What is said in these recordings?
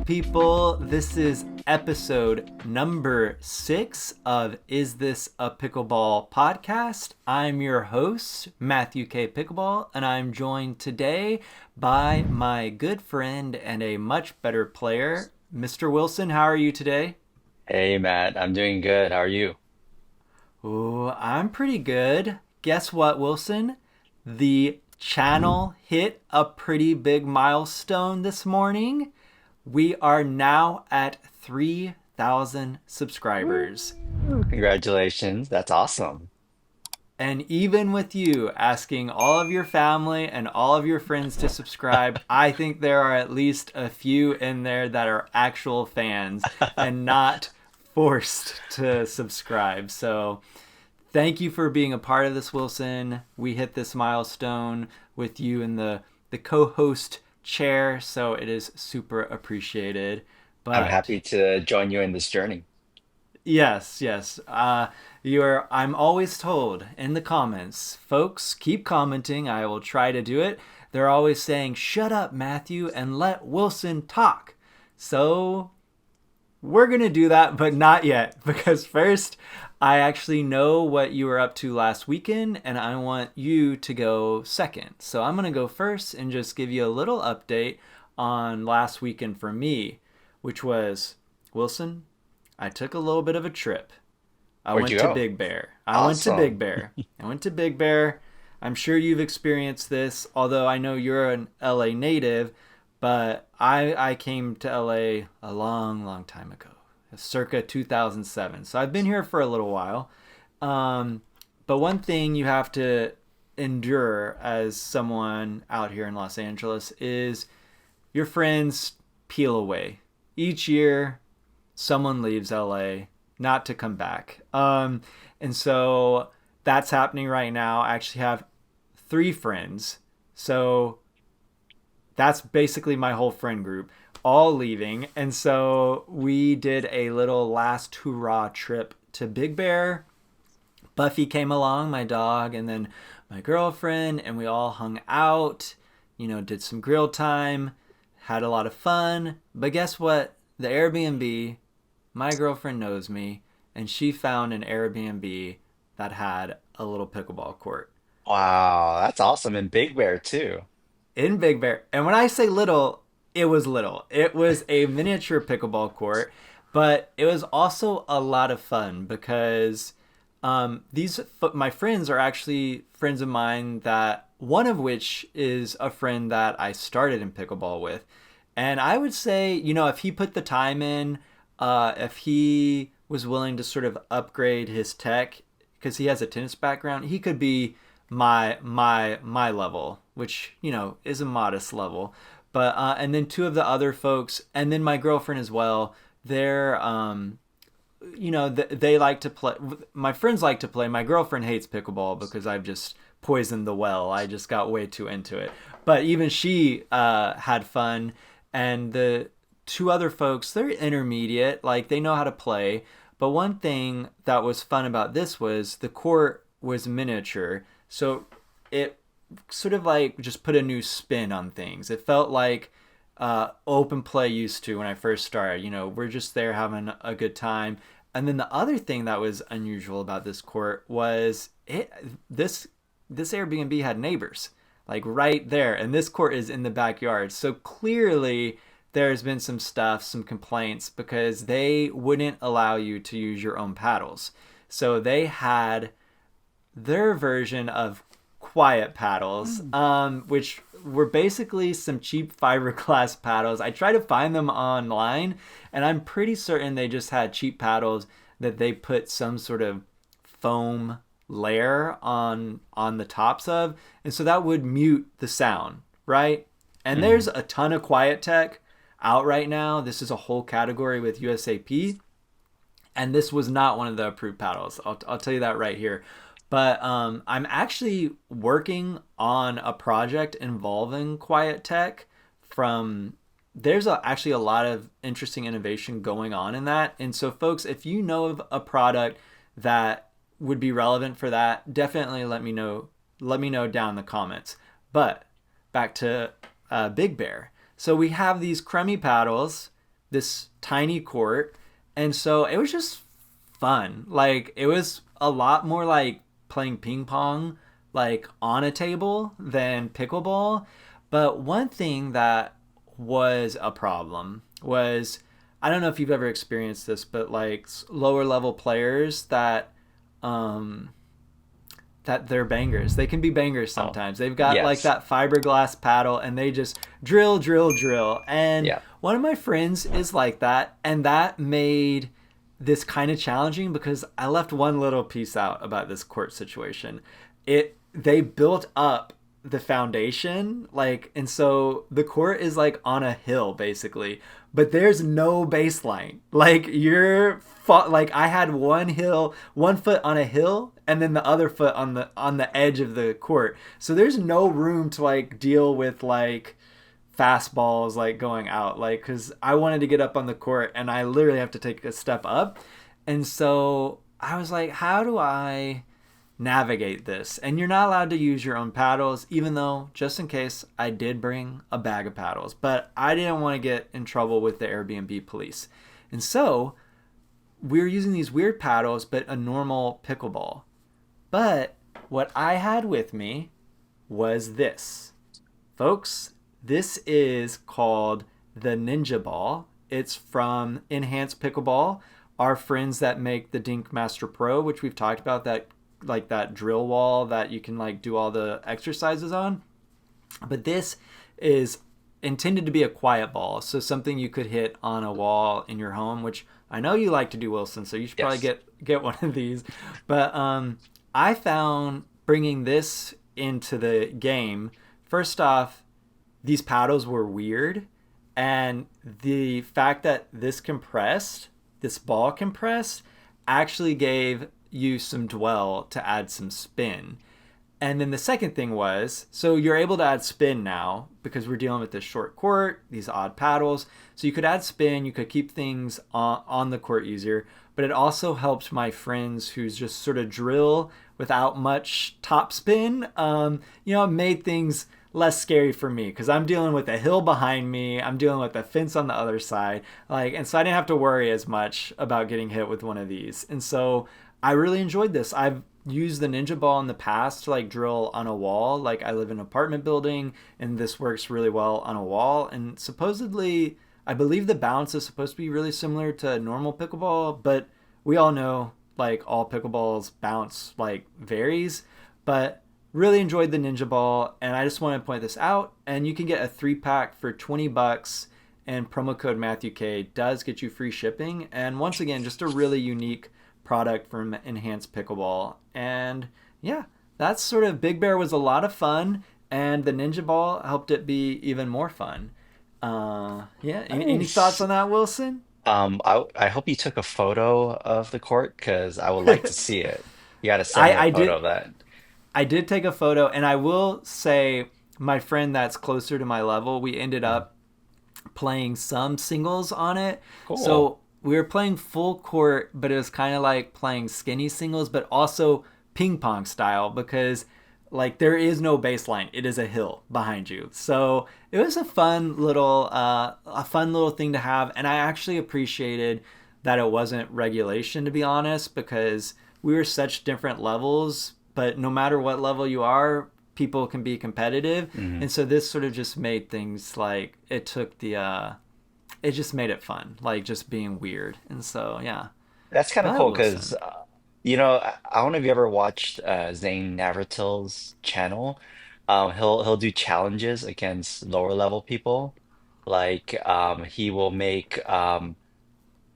people? This is episode number 6 of Is This a Pickleball podcast. I'm your host, Matthew K. Pickleball, and I'm joined today by my good friend and a much better player, Mr. Wilson. How are you today? Hey Matt, I'm doing good. How are you? Ooh, I'm pretty good. Guess what, Wilson? The channel hit a pretty big milestone this morning. We are now at 3,000 subscribers. Woo. Congratulations. That's awesome. And even with you asking all of your family and all of your friends to subscribe, I think there are at least a few in there that are actual fans and not forced to subscribe. So thank you for being a part of this, Wilson. We hit this milestone with you in the co-host chair, so it is super appreciated. I'm But happy to join you in this journey. yes. I'm always told in the comments, folks, keep commenting. I will try to do it. They're always saying, "Shut up, Matthew, and let Wilson talk." So we're going to do that, but not yet, because first, I actually know what you were up to last weekend, and I want you to go second. So I'm going to go first and just give you a little update on last weekend for me, which was, Wilson, I took a little bit of a trip. I Where'd went you to go? Big Bear. I went to Big Awesome. Bear. I went to Big Bear. I'm sure you've experienced this, although I know you're an LA native, but I came to LA a long time ago, circa 2007. So I've been here for a little while. Um, but one thing you have to endure as someone out here in Los Angeles is your friends peel away. Each year, someone leaves LA not to come back. And so that's happening right now. I actually have 3 friends. So that's basically my whole friend group all leaving. And so we did a little last hurrah trip to Big Bear. Buffy came along, my dog, and then my girlfriend, and we all hung out, did some grill time, had a lot of fun. But guess what? The Airbnb, my girlfriend knows me, and she found an Airbnb that had a little pickleball court Wow, that's awesome. And Big Bear too. in Big Bear. And when I say little, it was little. It was a miniature pickleball court, but it was also a lot of fun because these my friends are actually friends of mine, that one of which is a friend that I started in pickleball with. And I would say, if he put the time in, if he was willing to sort of upgrade his tech, because he has a tennis background, he could be my level, which is a modest level. But and then 2 of the other folks, and then my girlfriend as well. They're they like to play. My friends like to play. My girlfriend hates pickleball because I've just poisoned the well. I just got way too into it. But even she had fun, and the 2 other folks, they're intermediate. Like, they know how to play. But one thing that was fun about this was the court was miniature, so it sort of like just put a new spin on things. It felt like open play used to when I first started. We're just there having a good time. And then the other thing that was unusual about this court was this Airbnb had neighbors like right there, and this court is in the backyard. So clearly there's been some complaints because they wouldn't allow you to use your own paddles. So they had their version of quiet paddles, which were basically some cheap fiberglass paddles. I tried to find them online, and I'm pretty certain they just had cheap paddles that they put some sort of foam layer on the tops of, and so that would mute the sound, right? And there's Mhm. a ton of quiet tech out right now. This is a whole category with USAP, and this was not one of the approved paddles. I'll tell you that right here. But I'm actually working on a project involving quiet tech. From There's actually a lot of interesting innovation going on in that. And so, folks, if you know of a product that would be relevant for that, definitely let me know. Let me know down in the comments. But back to Big Bear. So we have these crummy paddles this tiny court, and so it was just fun. Like it was a lot more like playing ping pong like on a table than pickleball. But one thing that was a problem was, I don't know if you've ever experienced this, but like lower level players um that they're bangers. They can be bangers Oh, sometimes. They've got like yes. that fiberglass paddle and they just drill, drill, drill. And Yeah. one of my friends is like that, and that made this kind of challenging because I left one little piece out about this court situation. It They built up the foundation, like, and so the court is like on a hill basically, but there's no baseline. Like like I had one foot on a hill and then the other foot on the edge of the court, so there's no room to like deal with like fastballs like going out, like, because I wanted to get up on the court and I literally have to take a step up. And so I was like, how do I navigate this? And you're not allowed to use your own paddles, even though, just in case, I did bring a bag of paddles, but I didn't want to get in trouble with the Airbnb police. And so we were using these weird paddles, but a normal pickleball. But what I had with me was this. Folks, this is called the Ninja Ball. It's from Enhanced Pickleball, our friends that make the Dink Master Pro, which we've talked about, that like that drill wall that you can like do all the exercises on. But this is intended to be a quiet ball, so something you could hit on a wall in your home, which I know you like to do, Wilson, so you should probably Yes. get one of these. But I found bringing this into the game, first off, these paddles were weird, and the fact that this ball compressed, actually gave you some dwell to add some spin. And then the second thing was, so you're able to add spin now because we're dealing with this short court, these odd paddles. So you could add spin, you could keep things on the court easier, but it also helped my friends who's just sort of drill without much top spin. It made things less scary for me because I'm dealing with a hill behind me, I'm dealing with a fence on the other side, like, and so I didn't have to worry as much about getting hit with one of these. And so I really enjoyed this. I've used the Ninja Ball in the past to like drill on a wall. Like I live in an apartment building and this works really well on a wall. And supposedly, I believe the bounce is supposed to be really similar to normal pickleball, but we all know like all pickleballs bounce like varies. But really enjoyed the Ninja Ball, and I just want to point this out. And you can get a 3-pack for $20, and promo code Matthew K does get you free shipping. And once again, just a really unique product from Enhanced Pickleball. And yeah, that's sort of, Big Bear was a lot of fun, and the Ninja Ball helped it be even more fun. Yeah, any thoughts Nice. on that, Wilson? I hope you took a photo of the court because I would like to see it. You got to send I, me a I photo did of that. I did take a photo, and I will say my friend that's closer to my level, we ended Mhm. up playing some singles on it. Cool. So we were playing full court, but it was kind of like playing skinny singles, but also ping pong style because like there is no baseline. It is a hill behind you. So it was a fun little thing to have, and I actually appreciated that it wasn't regulation, to be honest, because we were such different levels, but no matter what level you are, people can be competitive. Mhm. And so this sort of just made things like it just made it fun, like just being weird. And so yeah. That's kind of But cool because, Wilson. I don't know if you ever watched Zane Navratil's channel. He'll do challenges against lower level people. Like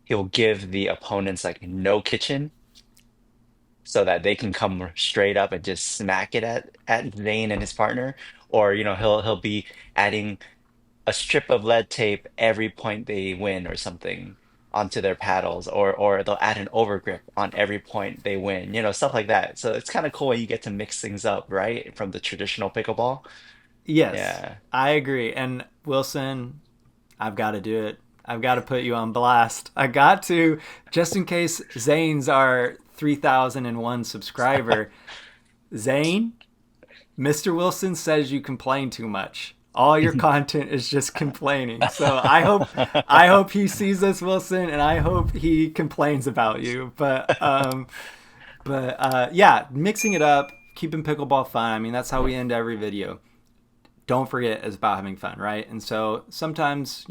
he'll give the opponents like no kitchen so that they can come straight up and just smack it at Zane and his partner. Or, he'll be adding a strip of lead tape every point they win or something onto their paddles, or they'll add an overgrip on every point they win, stuff like that. So it's kind of cool when you get to mix things up, right? From the traditional pickleball. Yes, Yeah. I agree. And Wilson, I've got to do it. I've got to put you on blast. I got to, just in case Zane's our 3001 subscriber. Zane, Mr. Wilson says you complain too much. All your content is just complaining. So I hope he sees this, Wilson, and I hope he complains about you. But yeah, mixing it up, keeping pickleball fun. I mean, that's how we end every video. Don't forget it's about having fun, right? And so sometimes,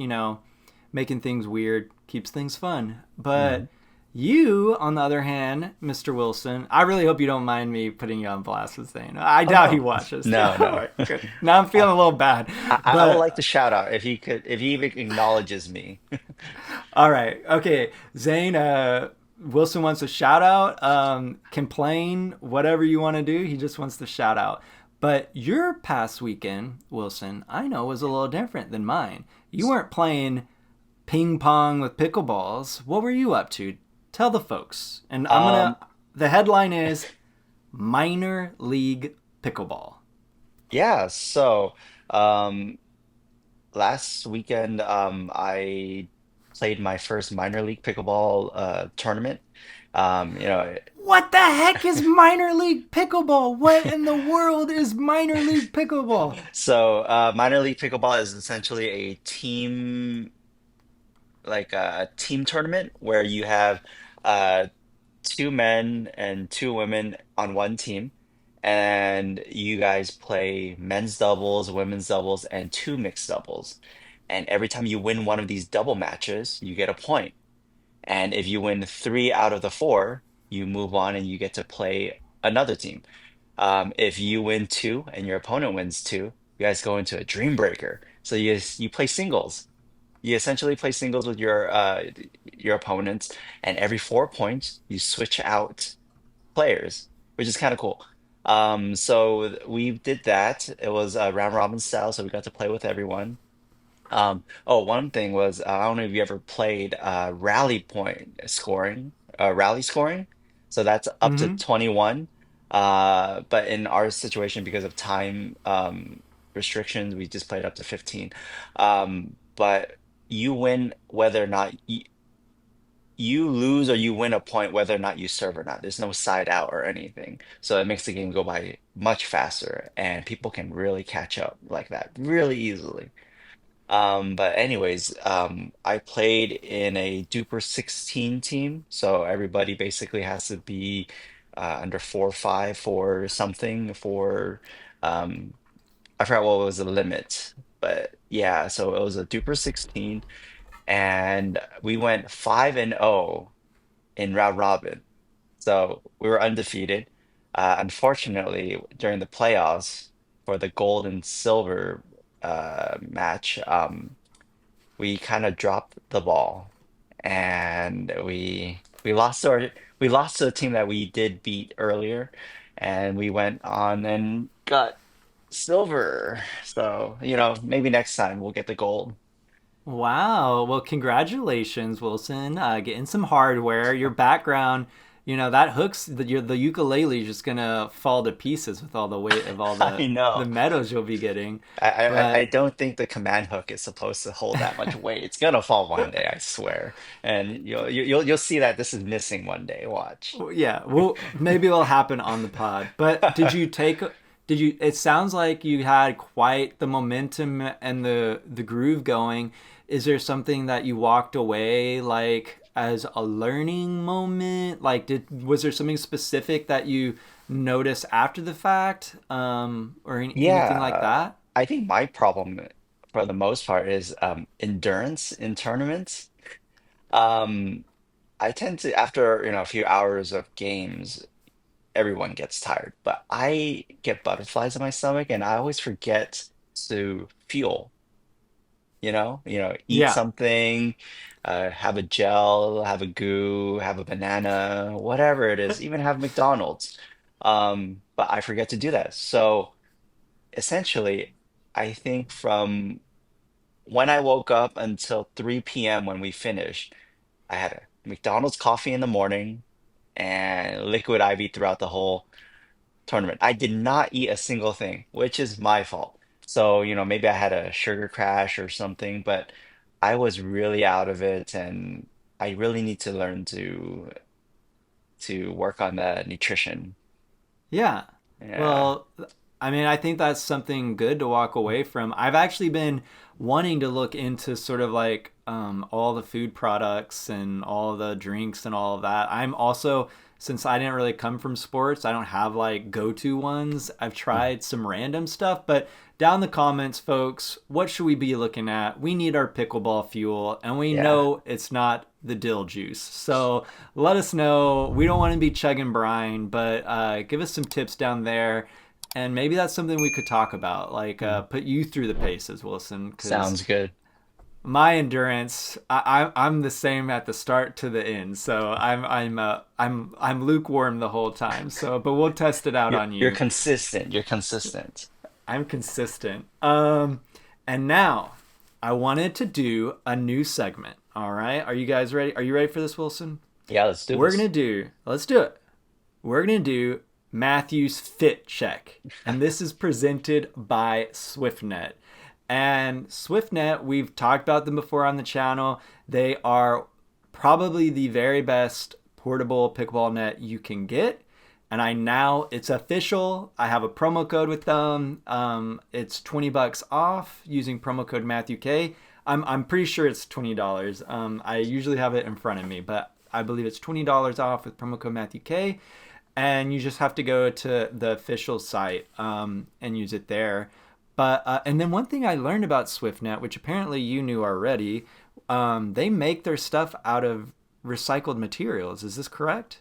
making things weird keeps things fun. Mhm. But you, on the other hand, Mr. Wilson, I really hope you don't mind me putting you on blast with Zane. I Oh doubt he no, watches. no, All no. right, good. Now I'm I, feeling a little bad. I would like to But shout out if he could, if he even acknowledges me. all right, okay, Zane. Wilson wants a shout out. Complain, whatever you want to do. He just wants to shout out. But your past weekend, Wilson, I know was a little different than mine. You weren't playing ping pong with pickleballs. What were you up to? Tell the folks. And Um, the headline is Minor League Pickleball. yeah. So, um, last weekend, I played my first minor league pickleball tournament. You know, What the heck is Minor League Pickleball? What in the world is Minor League Pickleball? so minor league pickleball is essentially a team, like a team tournament where you have uh two men and two women on one team, and you guys play men's doubles, women's doubles, and two mixed doubles. And every time you win one of these double matches, you get a point. And if you win three out of the four, you move on and you get to play another team. If you win two and your opponent wins two, you guys go into a dream breaker. So you play singles. You essentially play singles with your opponents, and every 4 points you switch out players, which is kind of cool. So we did that. It was round robin style, so we got to play with everyone. Oh, one thing was I don't know if you ever played rally point scoring, rally scoring. So that's up to Mm-hmm. 21. But in our situation, because of time restrictions, we just played up to 15. But you win whether or not you lose, or you win a point whether or not you serve or not. There's no side out or anything. So it makes the game go by much faster, and people can really catch up like that really easily. But anyways, I played in a Duper 16 team, so everybody basically has to be under 4 5 for something for um I forgot what was the limit, but yeah, so it was a Duper 16, and we went 5-0 in round robin. So we were undefeated. Unfortunately, during the playoffs for the gold and silver match, we kind of dropped the ball, and we lost to a team that we did beat earlier, and we went on and got silver. So, maybe next time we'll get the gold. Wow. Well, congratulations, Wilson. Getting some hardware. Your background, that hooks the ukulele is just gonna fall to pieces with all the weight of all I the know. medals you'll be getting. I But don't think the command hook is supposed to hold that much weight. It's gonna fall one day, I swear. And you'll see that this is missing one day. Watch. yeah, well, maybe it'll happen on the pod. But Did you? It sounds like you had quite the momentum and the groove going. Is there something that you walked away like as a learning moment? Like, was there something specific that you noticed after the fact, or anything like Yeah, that? I think my problem for the most part is endurance in tournaments. Um, I tend to, after, a few hours of games, everyone gets tired, but I get butterflies in my stomach, and I always forget to fuel. Eat Yeah, something, have a gel, have a goo, have a banana, whatever it is, even have McDonald's. But I forget to do that. So essentially, I think from when I woke up until 3 p.m. when we finished, I had a McDonald's coffee in the morning and liquid IV throughout the whole tournament. I did not eat a single thing, which is my fault. So, maybe I had a sugar crash or something, but I was really out of it, and I really need to learn to work on the nutrition. yeah. Yeah. Well, I mean, I think that's something good to walk away from. I've actually been wanting to look into sort of like all the food products and all the drinks and all of that. I'm also, since I didn't really come from sports, I don't have like go-to ones. I've tried some random stuff, but down in the comments, folks, what should we be looking at? We need our pickleball fuel, and we Yeah. know it's not the dill juice. So let us know. We don't want to be chugging brine, but give us some tips down there. And maybe that's something we could talk about, like Mm. put you through the paces, Wilson, because Sounds good. my endurance, I'm the same at the start to the end. So I'm lukewarm the whole time. So, but we'll test it out on You're you. consistent. You're consistent. I'm consistent. And now I wanted to do a new segment. All right, are you guys ready? Are you ready for this, Wilson? Yeah, let's do We're this. gonna do. Let's do it. We're gonna do Matthew's Fit Check, and this is presented by SwiftNet. And SwiftNet, we've talked about them before on the channel. They are probably the very best portable pickleball net you can get. And it's official. I have a promo code with them. It's $20 off using promo code Matthew K. I'm pretty sure it's $20. I usually have it in front of me, but I believe it's $20 off with promo code Matthew K. And you just have to go to the official site and use it there. But and then one thing I learned about SwiftNet, which apparently you knew already, they make their stuff out of recycled materials. Is this correct?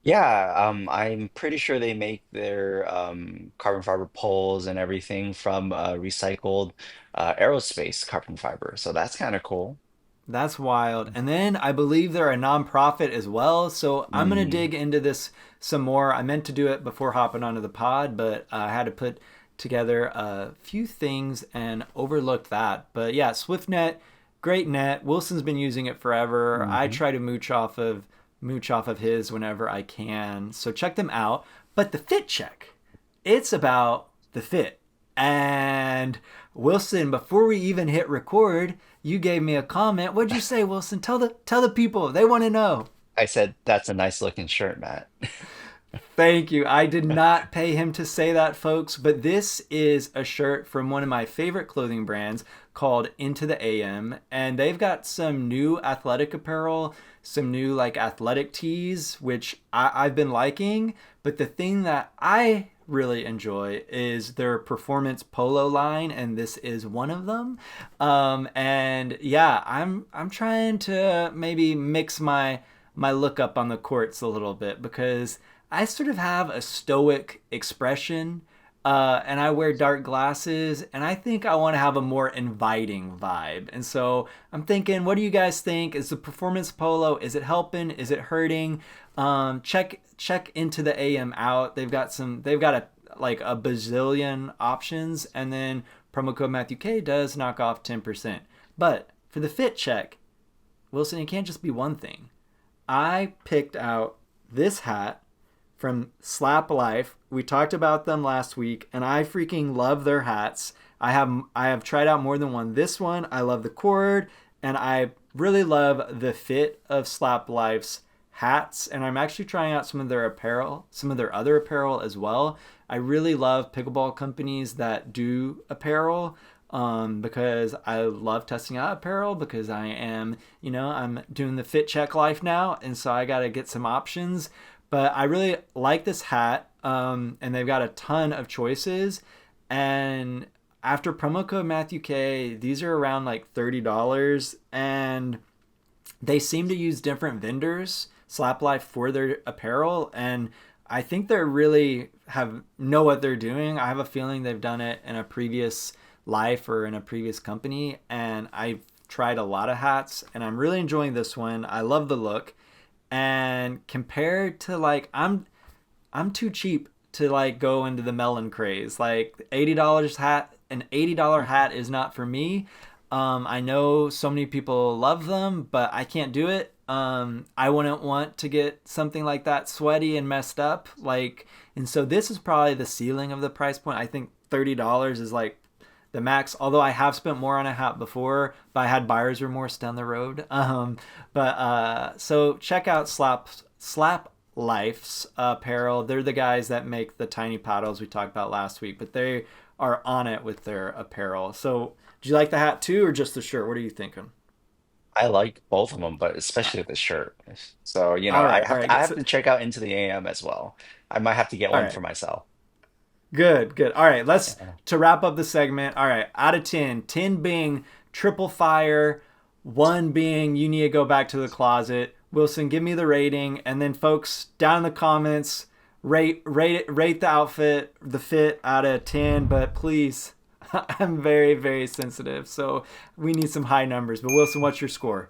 Yeah, I'm pretty sure they make their carbon fiber poles and everything from recycled aerospace carbon fiber. So that's kind of cool. That's wild. And then I believe they're a nonprofit as well. So I'm going to Mm, dig into this some more. I meant to do it before hopping onto the pod, but I had to put together a few things and overlooked that. But yeah, SwiftNet, great net. Wilson's been using it forever. I mhm. try to mooch off of his whenever I can. So check them out. But the fit check, it's about the fit. And Wilson, before we even hit record, you gave me a comment. What'd you say, Wilson? Tell the people. They want to know. I said that's a nice looking shirt, Matt. Thank you. I did not pay him to say that, folks, but this is a shirt from one of my favorite clothing brands called Into the AM, and they've got some new athletic apparel, some new like athletic tees, which I've been liking. But the thing that I really enjoy is their performance polo line, and this is one of them. And yeah, I'm trying to maybe mix my look up on the courts a little bit because I sort of have a stoic expression, and I wear dark glasses, and I think I want to have a more inviting vibe. And so I'm thinking, what do you guys think? Is the performance polo, is it helping? Is it hurting? Check Into the AM out. They've got a bazillion options, and then promo code Matthew K does knock off 10%. But for the fit check, Wilson, it can't just be one thing. I picked out this hat from Slap Life. We talked about them last week, and I freaking love their hats. I have tried out more than one. This one, I love the cord, and I really love the fit of Slap Life's hats. And I'm actually trying out some of their apparel, some of their other apparel as well. I really love pickleball companies that do apparel because I love testing out apparel because I'm doing the fit check life now, and so I got to get some options. But I really like this hat, and they've got a ton of choices. And after promo code Matthew K, these are around like $30, and they seem to use different vendors, Slap Life, for their apparel, and I think they're really have know what they're doing. I have a feeling they've done it in a previous life or in a previous company, and I've tried a lot of hats, and I'm really enjoying this one. I love the look, and compared to like I'm too cheap to like go into the melon craze. Like $80 hat, an $80 hat is not for me. I know so many people love them, but I can't do it. I wouldn't want to get something like that sweaty and messed up. And so this is probably the ceiling of the price point. I think $30 is like the max. Although I have spent more on a hat before, but I had buyer's remorse down the road. So check out Slap Life's apparel. They're the guys that make the tiny paddles we talked about last week, but they are on it with their apparel. So, do you like the hat too, or just the shirt? What are you thinking? I like both of them, but especially the shirt. So, All right, all I right, have so, to check out Into the AM as well. I might have to get all one right. for myself. Good, good. All right, let's Yeah. to wrap up the segment. All right, out of 10, 10 being triple fire, 1 being you need to go back to the closet. Wilson, give me the rating, and then folks down in the comments, rate the outfit, the fit out of 10, but please, I'm very very sensitive. So we need some high numbers. But Wilson, what's your score?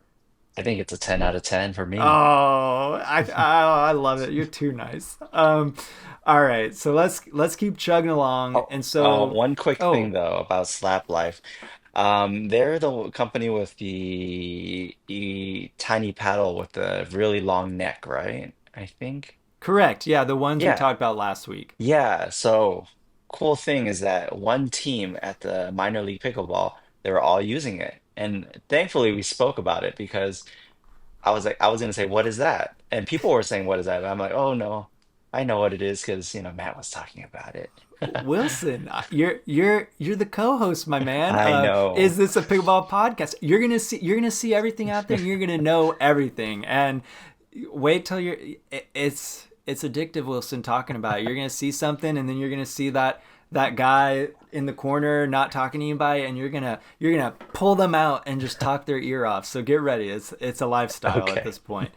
I think it's a 10 out of 10 for me. Oh, I love it. You're too nice. All right, so let's keep chugging along. Oh, And so, one quick thing oh, though about Slap Life. They're the company with tiny paddle with the really long neck, right? I think. correct. Yeah, the ones we Yeah. talked about last week. Yeah. So cool thing is that one team at the minor league pickleball, they were all using it. And thankfully we spoke about it because I was gonna say, what is that? And people were saying, what is that? And I'm like, oh no, I know what it is because Matt was talking about it. Wilson, you're the co-host, my man. I Is know. this a pickleball podcast? You're gonna see everything out there, and you're gonna know everything. And wait till it's addictive, Wilson. Talking about it. You're gonna see something, and then you're gonna see that guy in the corner not talking to anybody, and you're gonna pull them out and just talk their ear off. So get ready. It's a lifestyle at Okay. this point.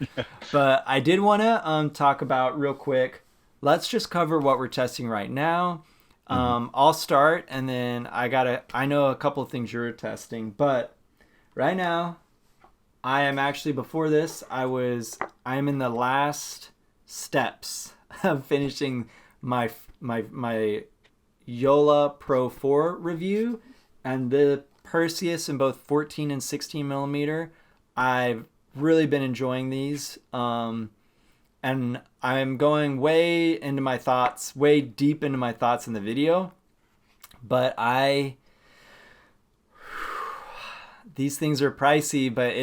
But I did want to talk about real quick. Let's just cover what we're testing right now. Mhm. I'll start, and then I know a couple of things you're testing, but right now I am actually before this I am in the last steps of finishing my Joola Pro 4 review, and the Perseus in both 14 and 16 millimeter. I've really been enjoying these. And I'm going way deep into my thoughts in the video. But these things are pricey, but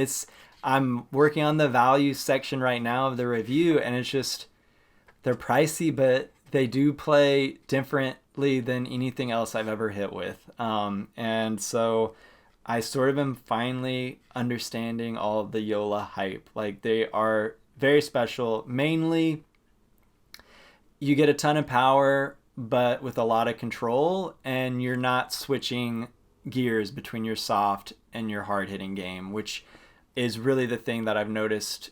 I'm working on the value section right now of the review, and it's just they're pricey, but they do play differently than anything else I've ever hit with. And so I sort of am finally understanding all of the Yola hype. Like they are very special. Mainly, you get a ton of power, but with a lot of control, and you're not switching gears between your soft and your hard hitting game, which is really the thing that I've noticed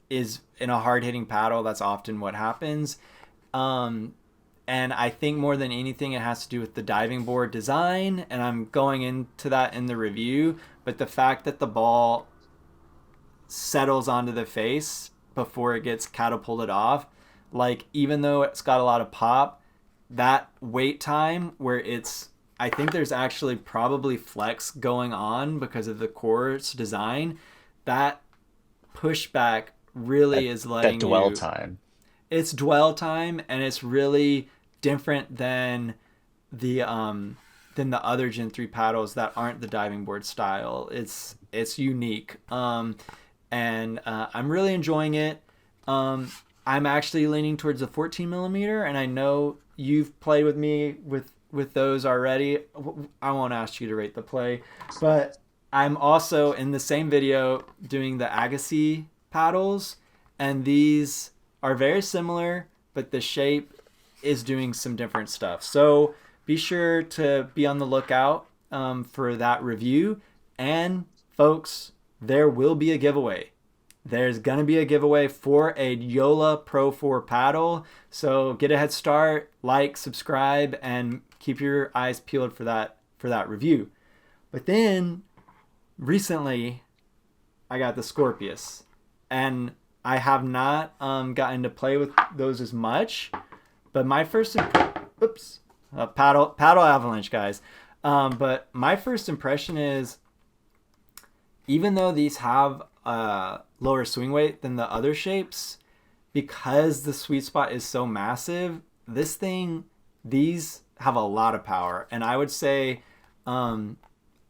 is in a hard hitting paddle. That's often what happens. Um, and I think more than anything, it has to do with the diving board design. And I'm going into that in the review. But the fact that the ball settles onto the face before it gets catapulted off, like even though it's got a lot of pop, that wait time where I think there's actually probably flex going on because of the core's design. That pushback That really is that letting dwell you time. it's dwell time, and it's really different the than the other Gen 3 paddles that aren't the diving board style. It's unique. And I'm really enjoying it. I'm actually leaning towards the 14 millimeter, and I know you've played with me with those already. I won't ask you to rate the play, but I'm also in the same video doing the Agassi paddles, and these are very similar, but the shape is doing some different stuff. So be sure to be on the lookout for that review. And folks, there will be a giveaway. There's gonna be a giveaway for a Yola Pro 4 paddle. So get a head start, like, subscribe, and keep your eyes peeled for that review. But then recently I got the Scorpius, and I have not gotten to play with those as much. But my first, oops, paddle avalanche, guys. But my first impression is, even though these have lower swing weight than the other shapes, because the sweet spot is so massive, these have a lot of power. And I would say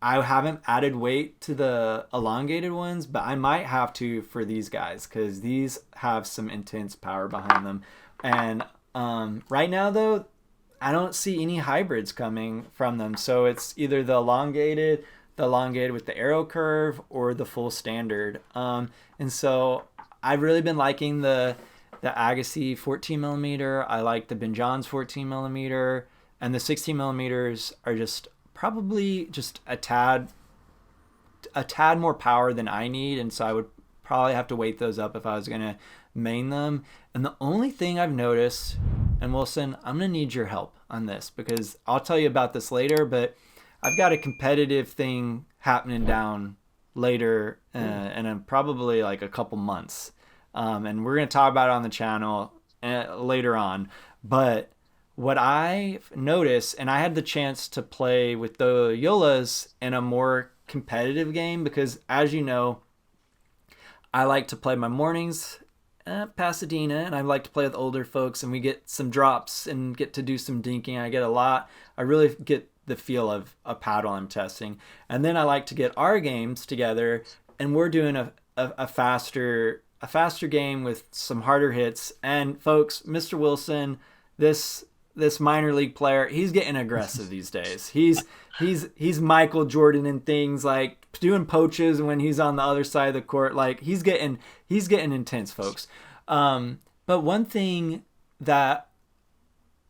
I haven't added weight to the elongated ones, but I might have to for these guys because these have some intense power behind them. And right now, though, I don't see any hybrids coming from them. So it's either the elongated with the arrow curve, or the full standard. And so I've really been liking the Agassi 14 millimeter. I like the Benjon's 14 millimeter, and the 16 millimeters are just probably just a tad more power than I need, and so I would probably have to weight those up if I was gonna main them. And the only thing I've noticed, and Wilson, I'm gonna need your help on this because I'll tell you about this later, but I've got a competitive thing happening down later in probably like a couple months, and we're gonna talk about it on the channel later on. But what I've noticed, and I had the chance to play with the Joolas in a more competitive game because, as you know, I like to play my mornings at Pasadena, and I like to play with older folks, and we get some drops and get to do some dinking. I really get the feel of a paddle I'm testing. And then I like to get our games together, and we're doing a faster game with some harder hits. And folks, Mr. Wilson, this minor league player, he's getting aggressive these days. He's Michael Jordan and things, like doing poaches when he's on the other side of the court. Like he's getting intense, folks. But one thing that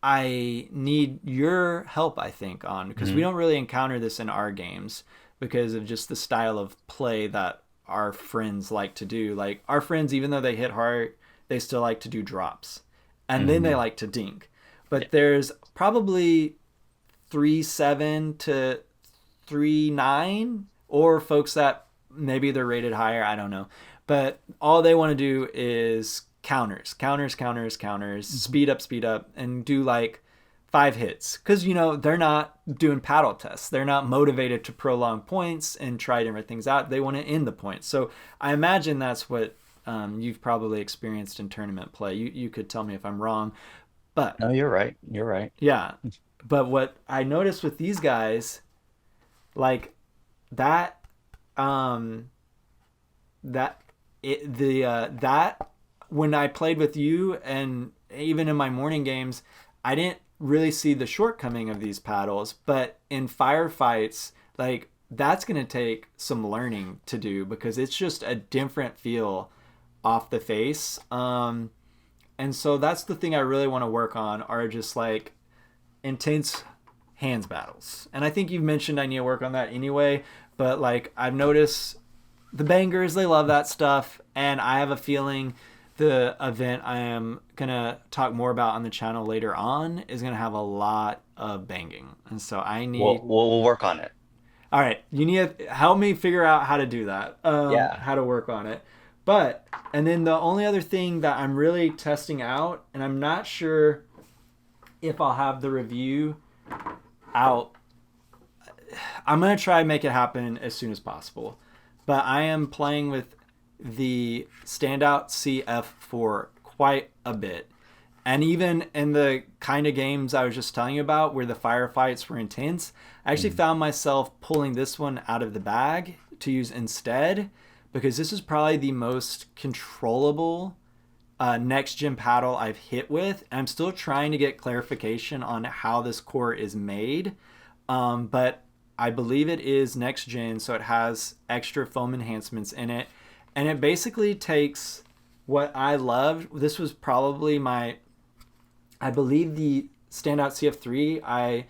I need your help, I think, on, because we don't really encounter this in our games because of just the style of play that our friends like to do. Like our friends, even though they hit hard, they still like to do drops, and then they like to dink. But there's probably 3.7 to 3.9, or folks that maybe they're rated higher, I don't know. But all they want to do is counters, speed up, and do like 5 hits. Because, they're not doing paddle tests. They're not motivated to prolong points and try different things out. They want to end the points. So I imagine that's what you've probably experienced in tournament play. You could tell me if I'm wrong. But No, you're right. You're right. yeah. But what I noticed with these guys, like that, that when I played with you and even in my morning games, I didn't really see the shortcoming of these paddles. But in firefights, like that's going to take some learning to do because it's just a different feel off the face. And so that's the thing I really want to work on, are just like intense hands battles. And I think you've mentioned I need to work on that anyway, but like I've noticed the bangers, they love that stuff. And I have a feeling the event I am going to talk more about on the channel later on is going to have a lot of banging. And so I need... We'll work on it. All right. You need to help me figure out how to do that, Yeah. how to work on it. And then the only other thing that I'm really testing out, and I'm not sure if I'll have the review out, I'm going to try and make it happen as soon as possible. But I am playing with the standout CF4 quite a bit. And even in the kind of games I was just telling you about where the firefights were intense, I actually found myself pulling this one out of the bag to use instead, because this is probably the most controllable next gen paddle I've hit with. And I'm still trying to get clarification on how this core is made. But I believe it is next gen, so it has extra foam enhancements in it. And it basically takes what I loved. This was probably I believe the standout CF3 I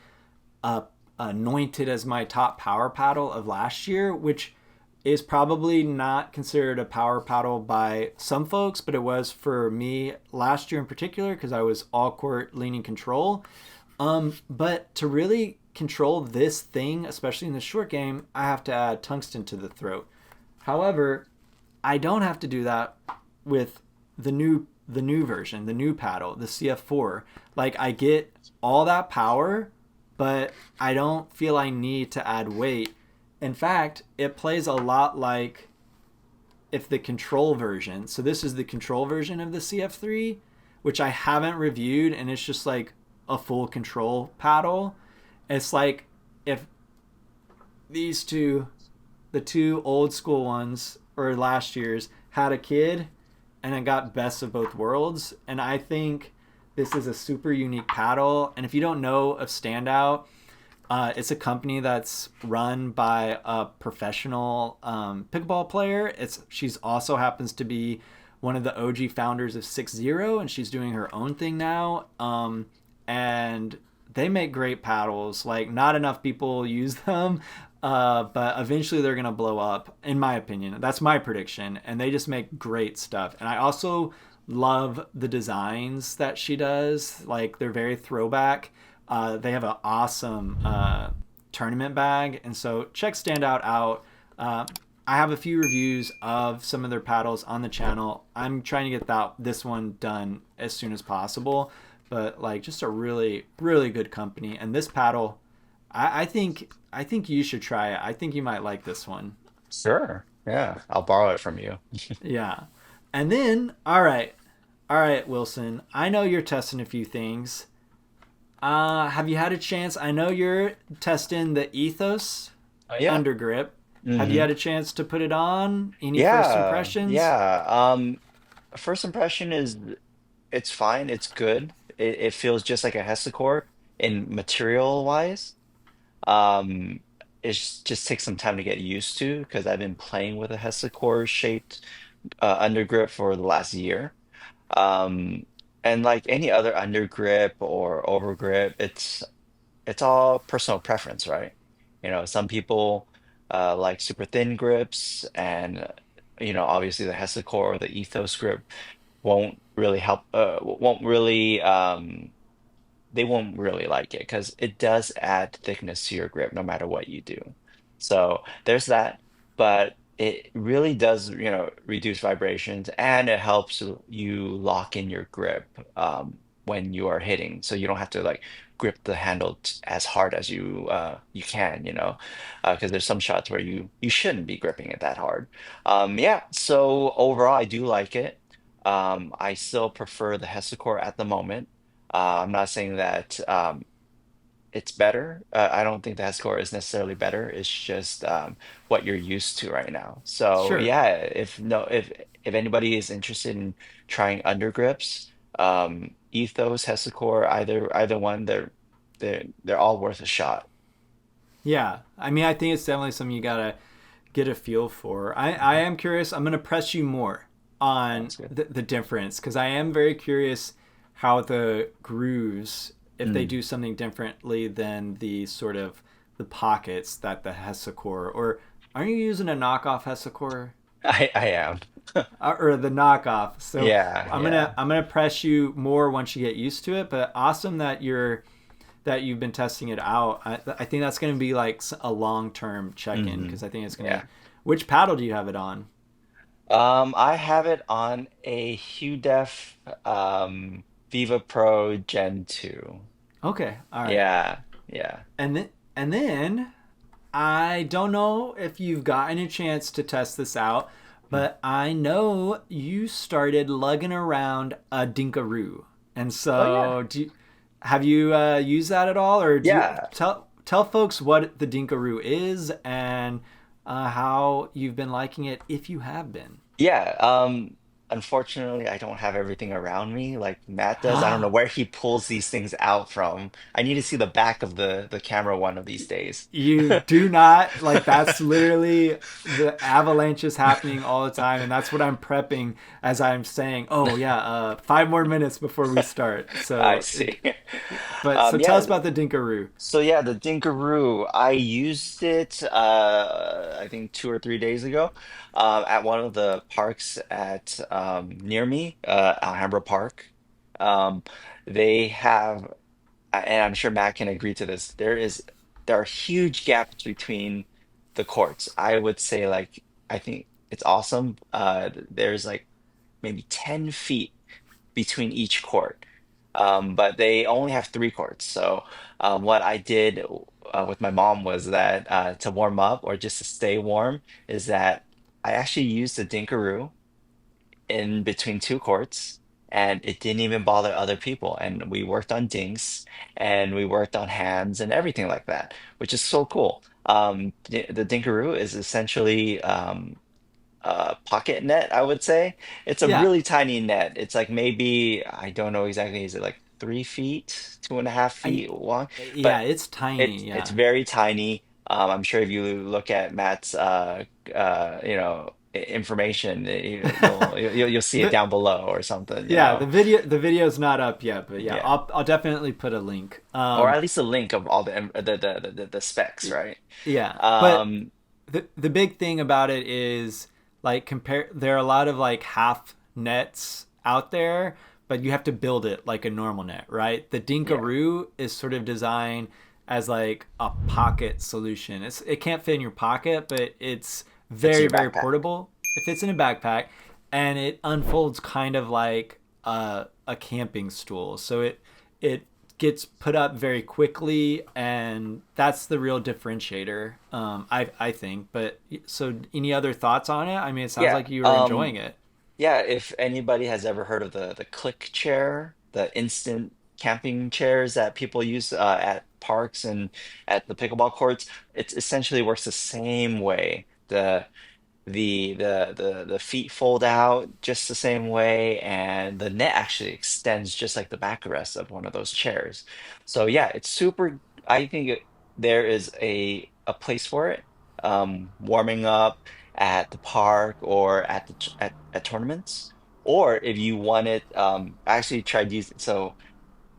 anointed as my top power paddle of last year, which is probably not considered a power paddle by some folks, but it was for me last year in particular because I was all court leaning control. But to really control this thing, especially in the short game, I have to add tungsten to the throat. However, I don't have to do that with the new version, the new paddle, the CF4. Like I get all that power, but I don't feel I need to add weight. In fact, it plays a lot like if the control version, so this is the control version of the CF3, which I haven't reviewed, and it's just like a full control paddle. It's like if these two, the two old school ones or last year's, had a kid and it got best of both worlds. And I think this is a super unique paddle. And if you don't know of Standout, it's a company that's run by a professional pickleball player. She's also happens to be one of the OG founders of 6-0, and she's doing her own thing now. And they make great paddles. Like, not enough people use them, but eventually they're gonna blow up, in my opinion. That's my prediction. And they just make great stuff. And I also love the designs that she does. Like, they're very throwback. They have an awesome tournament bag, and so check Standout out. I have a few reviews of some of their paddles on the channel. I'm trying to get this one done as soon as possible, but like, just a really really good company. And this paddle, I think you should try it. I think you might like this one. Sure. Yeah, I'll borrow it from you. Yeah. And then, all right, Wilson. I know you're testing a few things. Have you had a chance? I know you're testing the Ethos Oh yeah. undergrip. Have you Hmm. had a chance to put it on? Any first Yeah, impressions? yeah. First impression is it's fine. It's good. It feels just like a Hexacore in material wise. Um, just takes some time to get used to because I've been playing with a Hexacore shaped undergrip for the last year. Um, and like any other undergrip or overgrip, it's all personal preference, right? Some people like super thin grips, and obviously the Hexacore or the Ethos grip won't really help. Won't really they won't really like it because it does add thickness to your grip no matter what you do. So there's that, but it really does, reduce vibrations and it helps you lock in your grip when you are hitting. So you don't have to like grip the handle as hard as you can, because there's some shots where you shouldn't be gripping it that hard. Yeah, so overall I do like it. I still prefer the Hexacore at the moment. I'm not saying that it's better. I don't think the score is necessarily better. It's just what you're used to right now. So Sure. yeah, if anybody is interested in trying undergrips, Ethos, Hexacore, either one, they're all worth a shot. Yeah. I mean, I think it's definitely something you gotta get a feel for. I am curious. I'm gonna press you more on Sounds good. the difference, because I am very curious how the grooves, if they Mm. do something differently than the sort of the pockets that the Hexacore, or are you using a knockoff Hexacore? I am. Or the knockoff. So Yeah, I'm yeah. gonna press you more once you get used to it. But awesome that you've been testing it out. I think that's gonna be like a long term check in, Hmm. because I think it's gonna. Yeah. Which paddle do you have it on? I have it on a HuDef Viva Pro Gen 2. Okay, all right. Yeah, yeah. And then I don't know if you've gotten a chance to test this out, Mm. but I know you started lugging around a Dinkaroo. And Oh yeah. so, have you used that at all, or do you Yeah. tell folks what the Dinkaroo is, and how you've been liking it, if you have been? Yeah. Unfortunately, I don't have everything around me like Matt does. I don't know where he pulls these things out from. I need to see the back of the camera one of these days. You do not, like, that's literally, the avalanches happening all the time, and that's what I'm prepping as I'm saying, oh yeah, 5 more minutes before we start. I So see. but so tell Yeah. us about the Dinkaroo. So yeah, the Dinkaroo, I used it I think 2 or 3 days ago at one of the parks at near me, Alhambra Park. Um, they have, and I'm sure Matt can agree to this, there are huge gaps between the courts. I would say like I think it's awesome. There's like maybe 10 feet between each court. But they only have three courts. So what I did with my mom was that to warm up or just to stay warm is that I actually used the Dinkaroo in between two courts, and it didn't even bother other people. And we worked on dinks and we worked on hands and everything like that, which is so cool. The Dinkaroo is essentially pocket net, I would say. It's a Yeah, really tiny net. It's like maybe, I don't know exactly, is it like 3 feet, two and a half I feet long? yeah, But it's tiny. it's Yeah. very tiny. I'm sure if you look at Matt's information, you'll see it The down below or something, yeah, the video's not up yet, but yeah, Yeah. I'll definitely put a link. Or at least a link of all the specs, right? Yeah, but Um, the big thing about it is like compare there are a lot of like half nets out there, but you have to build it like a normal net, right? The yeah, Dinkaroo is sort of designed as like a pocket solution. It can't fit in your pocket, but it's fits in very your very backpack. portable. It fits in a backpack and it unfolds kind of like a camping stool. So it gets put up very quickly, and that's the real differentiator. I think. But so, any other thoughts on it? I mean, it sounds Yeah. like you were enjoying it. Yeah, if anybody has ever heard of the click chair, the instant camping chairs that people use at parks and at the pickleball courts, it essentially works the same way. The feet fold out just the same way, and the net actually extends just like the backrest of one of those chairs. So yeah, it's super. I think there is a place for it. Warming up at the park or at at tournaments, or if you want it, I actually tried using so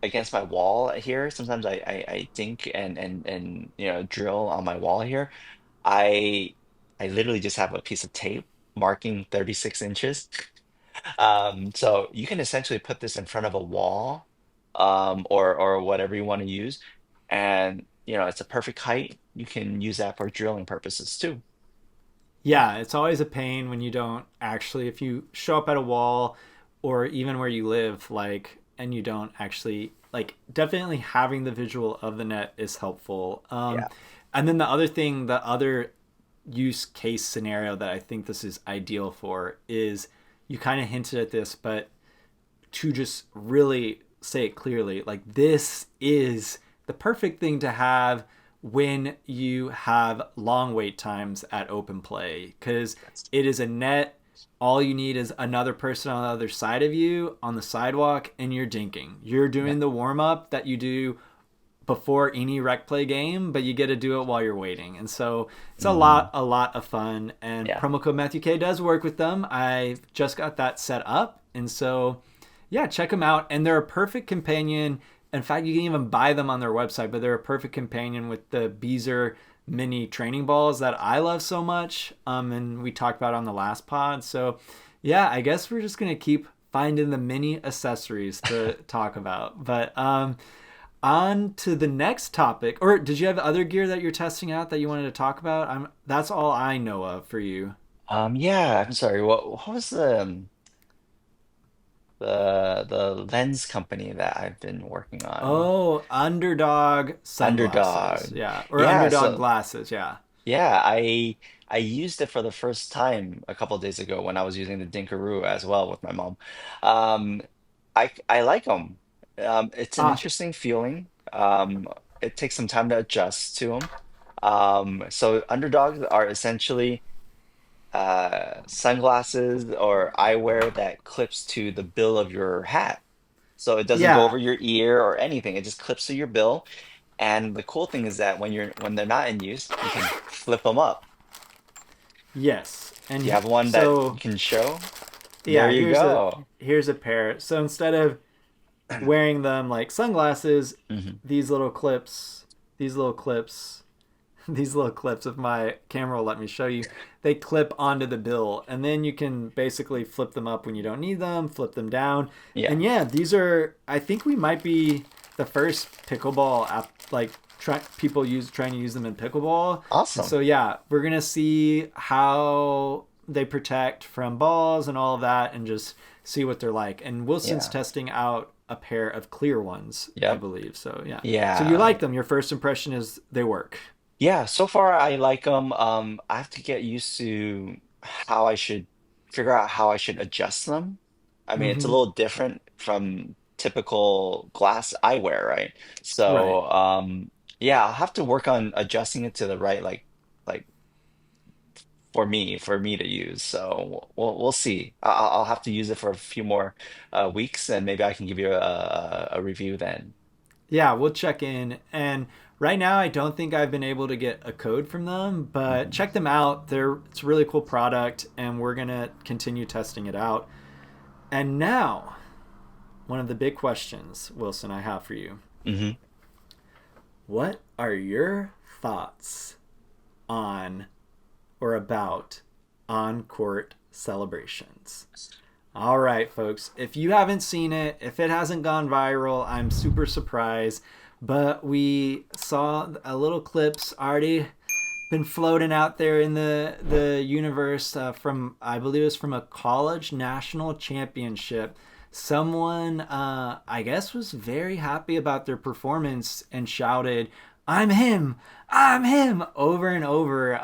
against my wall here. Sometimes I dink and drill on my wall here. I I literally just have a piece of tape marking 36 inches. So you can essentially put this in front of a wall, or whatever you want to use, and it's a perfect height. You can use that for drilling purposes too. Yeah, it's always a pain when you don't actually, if you show up at a wall or even where you live, like, and you don't actually, like, definitely having the visual of the net is helpful. Yeah. And then the other thing, the other use case scenario that I think this is ideal for is you kind of hinted at this, but to just really say it clearly, like, this is the perfect thing to have when you have long wait times at open play, because That's, it is a net. All you need is another person on the other side of you on the sidewalk, and you're dinking. You're yeah. doing the warm up that you do before any rec play game, but you get to do it while you're waiting. And so it's Mm, a lot of fun. And yeah. promo code Matthew K does work with them. I just got that set up. And so yeah, check them out. And they're a perfect companion. In fact, you can even buy them on their website, but they're a perfect companion with the Beezer mini training balls that I love so much. And we talked about on the last pod. So yeah, I guess we're just gonna keep finding the mini accessories to talk about. But on to the next topic. Or did you have other gear that you're testing out that you wanted to talk about? That's all I know of for you. Yeah, I'm sorry. What was the lens company that I've been working on? Oh, underdog sunglasses. Underdog. Yeah. Or Yeah, underdog so glasses. Yeah. yeah, I used it for the first time a couple days ago when I was using the Dinkaroo as well with my mom. Um, I like them. It's an Ah, interesting feeling. It takes some time to adjust to them. So underdogs are essentially sunglasses or eyewear that clips to the bill of your hat. So it doesn't go yeah. over your ear or anything. It just clips to your bill. And the cool thing is that when they're not in use, you can flip them up. Yes. Do you And have one that you so can show? There yeah, you go. here's a pair. So instead of wearing them like sunglasses, Hmm. these little clips, these little clips these little clips, if my camera will let me show you, they clip onto the bill, and then you can basically flip them up when you don't need them, flip them down. Yeah. And yeah, these are, I think we might be the first pickleball app, like people trying to use them in pickleball. And Awesome. so yeah, we're gonna see how they protect from balls and all of that, and just see what they're like. And Wilson's Yeah. testing out a pair of clear ones, I Yep. believe. So yeah, so you Yeah. like them. Your first impression is they work. Yeah. So far, I like them. I have to get used to how I should figure out how I should adjust them. I mean, it's a Hmm. little different from typical glass eyewear, right? Right. So, Yeah, I'll have to work on adjusting it to the right like for me to use. So we'll see. I'll have to use it for a few more weeks, and maybe I can give you a review then. Yeah, we'll check in. And right now, I don't think I've been able to get a code from them, but Mhm. check them out. It's a really cool product, and we're gonna continue testing it out. And now, one of the big questions, Wilson, I have for you. Hmm. What are your thoughts on or about on court celebrations? All right, folks. If you haven't seen it, if it hasn't gone viral, I'm super surprised. But we saw a little clips already been floating out there in the universe from, I believe it's from a college national championship. Someone, I guess, was very happy about their performance and shouted, "I'm him! I'm him!" over and over.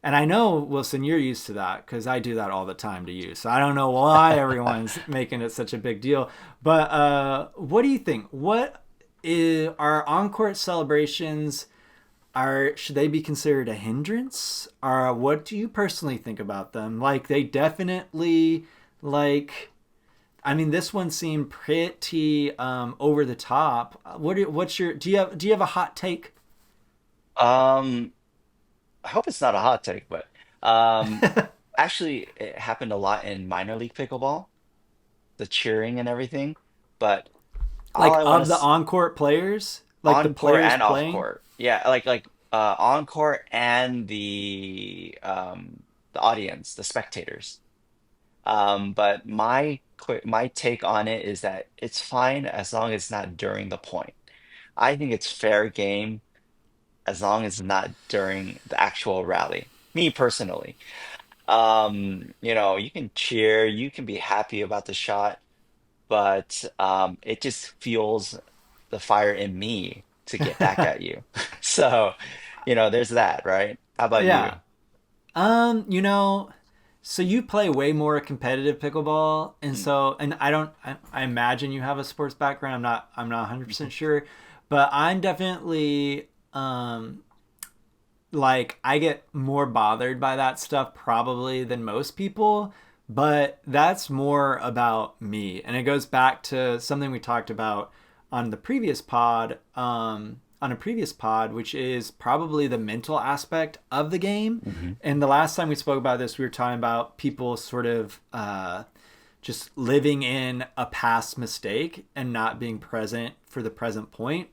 And I know, Wilson, you're used to that because I do that all the time to you. So I don't know why everyone's making it such a big deal. But what do you think? Are on-court celebrations? Should they be considered a hindrance? Or what do you personally think about them? Like they definitely like. I mean, this one seemed pretty over the top. What's your? Do you have a hot take? Um, I hope it's not a hot take, but actually, it happened a lot in minor league pickleball, the cheering and everything. But all Like I want of the to on-court players, like the on court players and off playing. court. Yeah, on court and the audience, the spectators. But my take on it is that it's fine as long as it's not during the point. I think it's fair game as long as it's not during the actual rally. Me personally. You can cheer, you can be happy about the shot, but it just fuels the fire in me to get back at you. So, there's that, right? How about Yeah. you? You know, so you play way more competitive pickleball, and Mm, I don't, I imagine you have a sports background. I'm not 100% sure, but I'm definitely, like, I get more bothered by that stuff probably than most people, but that's more about me. And it goes back to something we talked about on the previous pod, on a previous pod, which is probably the mental aspect of the game. hmm. And the last time we spoke about this, we were talking about people sort of just living in a past mistake and not being present for the present point.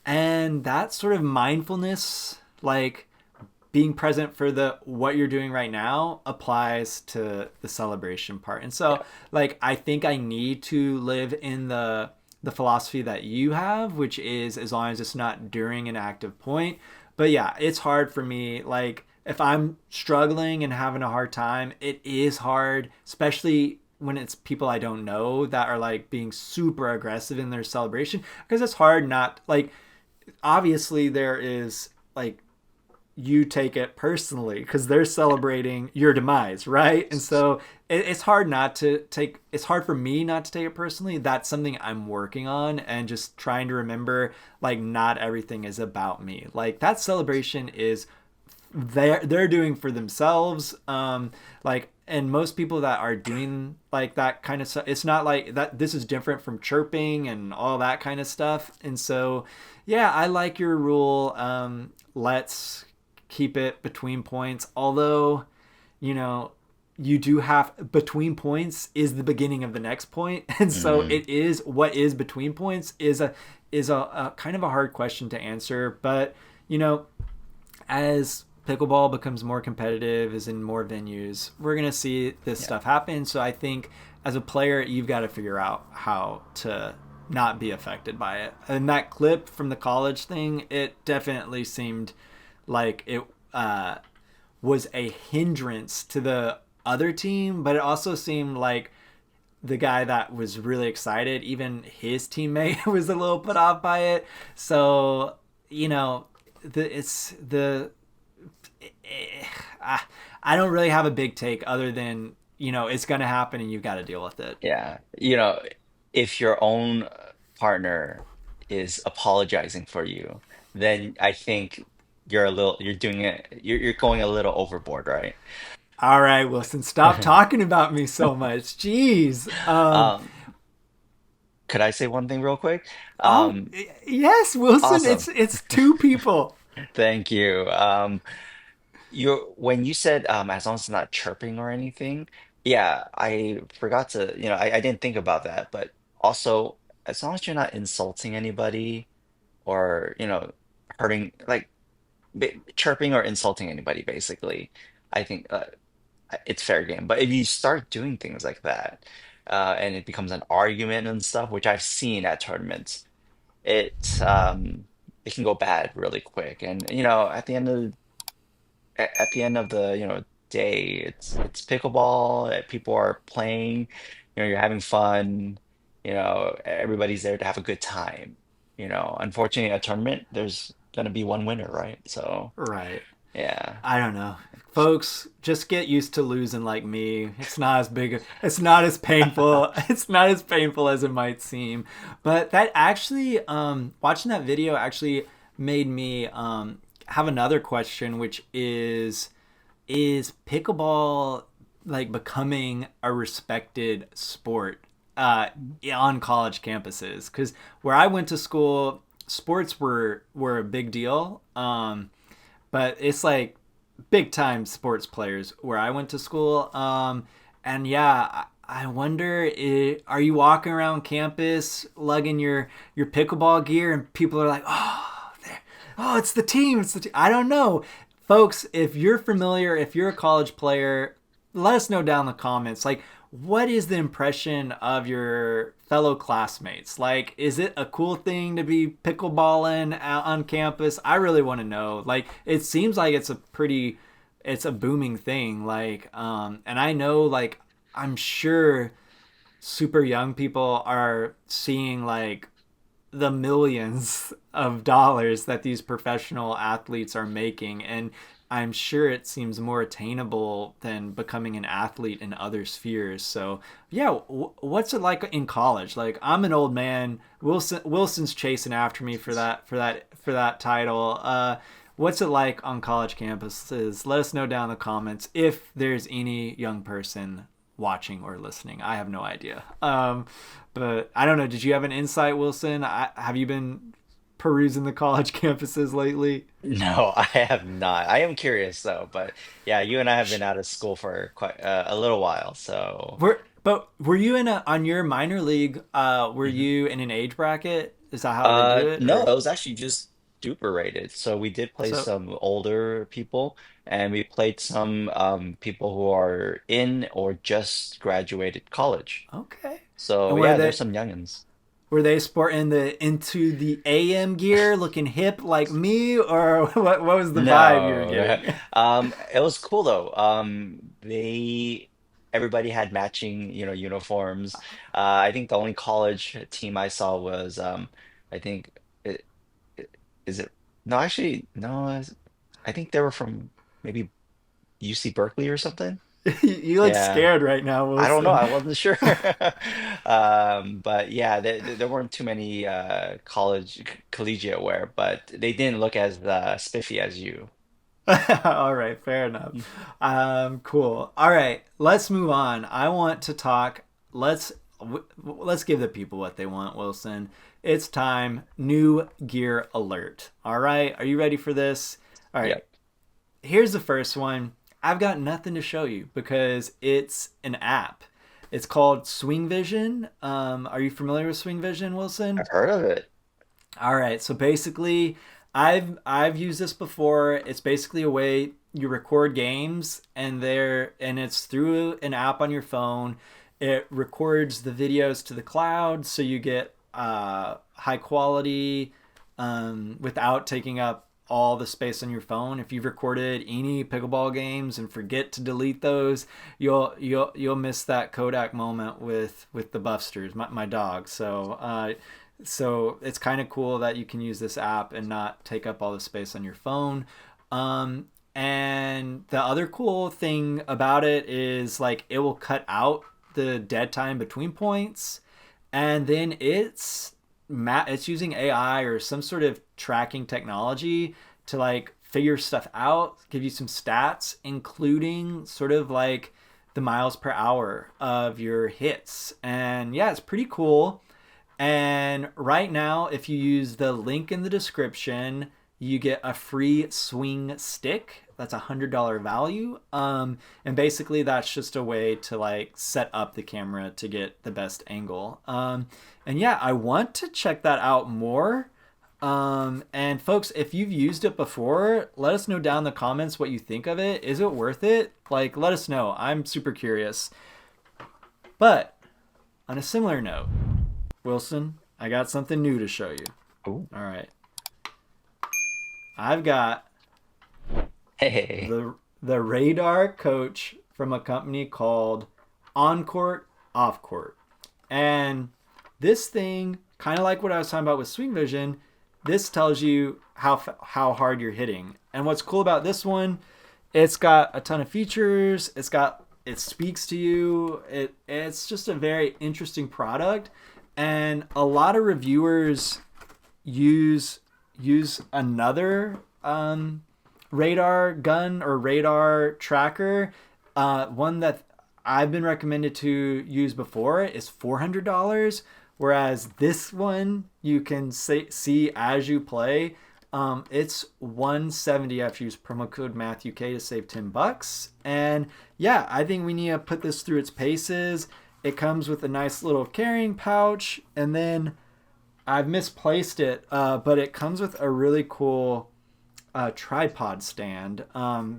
And that sort of mindfulness, like being present for the what you're doing right now, applies to the celebration part. And so, Yeah. like, I think I need to live in the philosophy that you have, which is as long as it's not during an active point. But yeah, it's hard for me. Like if I'm struggling and having a hard time, it is hard, especially when it's people I don't know that are like being super aggressive in their celebration, because it's hard not like, obviously there is like, you take it personally because they're celebrating your demise, right? And so it's hard not to take. It's hard for me not to take it personally. That's something I'm working on and just trying to remember. Like, not everything is about me. Like that celebration is they're doing for themselves. Like, and most people that are doing like that kind of stuff, it's not like that. This is different from chirping and all that kind of stuff. And so, yeah, I like your rule. Let's keep it between points. Although, you know, you do have between points is the beginning of the next point, and so Hmm. it is what is between points is a kind of a hard question to answer. But you know, as pickleball becomes more competitive, is in more venues, we're gonna see this Yeah. stuff happen. So I think as a player, you've got to figure out how to not be affected by it. And that clip from the college thing, it definitely seemed like it was a hindrance to the other team, but it also seemed like the guy that was really excited, even his teammate was a little put off by it. So, you know, it's the I, I don't really have a big take other than, it's going to happen and you've got to deal with it. Yeah. If your own partner is apologizing for you, then I think you're doing it, you're going a little overboard, right? All right, Wilson, stop talking about me so much. Jeez. Um, could I say one thing real quick? Oh, Um, yes, Wilson. awesome. It's two people. Thank you. When you said as long as it's not chirping or anything, yeah, I forgot to, I didn't think about that, but also as long as you're not insulting anybody or, hurting, like chirping or insulting anybody, basically, I think it's fair game. But if you start doing things like that, and it becomes an argument and stuff, which I've seen at tournaments, it it can go bad really quick. And at the end of the day, it's pickleball. People are playing. You're having fun. Everybody's there to have a good time. Unfortunately, a tournament, there's gonna be one winner, right? So Right. yeah. I don't know. Folks, just get used to losing like me. It's not as big. It's not as painful. It's not as painful as it might seem. But that actually, watching that video actually made me have another question, which is pickleball like becoming a respected sport on college campuses? Because where I went to school, sports were a big deal. But it's like big time sports players where I went to school. And yeah, I wonder, are you walking around campus lugging your pickleball gear, and people are like, oh, it's the team, it's the team. I don't know, folks. If you're familiar, if you're a college player, let us know down in the comments. Like, what is the impression of your fellow classmates? Like, is it a cool thing to be pickleballing out on campus? I really want to know. Like, it seems like it's a booming thing. Like, and I know, like, I'm sure super young people are seeing like the millions of dollars that these professional athletes are making, and I'm sure it seems more attainable than becoming an athlete in other spheres. So yeah, what's it like in college? Like, I'm an old man. Wilson's chasing after me for that title. What's it like on college campuses? Let us know down in the comments if there's any young person watching or listening. I have no idea. But I don't know. Did you have an insight, Wilson? Have you been perusing the college campuses lately? No, I have not. I am curious though, but yeah, you and I have been out of school for quite a little while, so. Were you in on your minor league? Were Mhm. you in an age bracket? Is that how they do it? No, Or it was actually just super rated. So we did play so some older people, and we played some people who are in or just graduated college. okay. So And yeah, there's some youngins. were they sporting the into the AM gear, looking hip like me, or what was the vibe you were No, getting? it was cool though. Everybody had matching, uniforms. I think the only college team I saw was, I think, it, is it? No, actually, no. I think they were from maybe UC Berkeley or something. You look Yeah, scared right now, I don't know. Wilson. I wasn't sure. But yeah, there weren't too many collegiate wear, but they didn't look as spiffy as you. All right, fair enough. Cool. All right, let's move on. I want to talk. Let's give the people what they want, Wilson. It's time. New gear alert. All right, are you ready for this? All right. Yep, Here's the first one. I've got nothing to show you because it's an app. It's called Swing Vision. Are you familiar with Swing Vision, Wilson? I've heard of it. All right, so basically, I've used this before. It's basically a way you record games, and it's through an app on your phone. It records the videos to the cloud, so you get high quality without taking up all the space on your phone. If you've recorded any pickleball games and forget to delete those, you'll miss that Kodak moment with the Buffsters, my dog. So it's kind of cool that you can use this app and not take up all the space on your phone. And the other cool thing about it is like it will cut out the dead time between points, and then it's using AI or some sort of tracking technology to like figure stuff out, give you some stats, including sort of like the miles per hour of your hits. And yeah, it's pretty cool. And right now, if you use the link in the description, you get a free swing stick. That's $100 value. And basically that's just a way to like set up the camera to get the best angle. And yeah, I want to check that out more. And folks, if you've used it before, let us know down in the comments what you think of it. Is it worth it? Like, let us know. I'm super curious. But on a similar note, Wilson, I got something new to show you. Ooh. All right. I've got Hey. the radar coach from a company called On Court, Off Court. And this thing, kind of like what I was talking about with Swing Vision, this tells you how hard you're hitting. And what's cool about this one, it's got a ton of features. It speaks to you. It's just a very interesting product. And a lot of reviewers use another radar gun or radar tracker. One that I've been recommended to use before is $400, whereas this one you can see as you play. It's $170 if you use promo code MatthewK to save $10. And yeah, I think we need to put this through its paces. It comes with a nice little carrying pouch, and then I've misplaced it, but it comes with a really cool tripod stand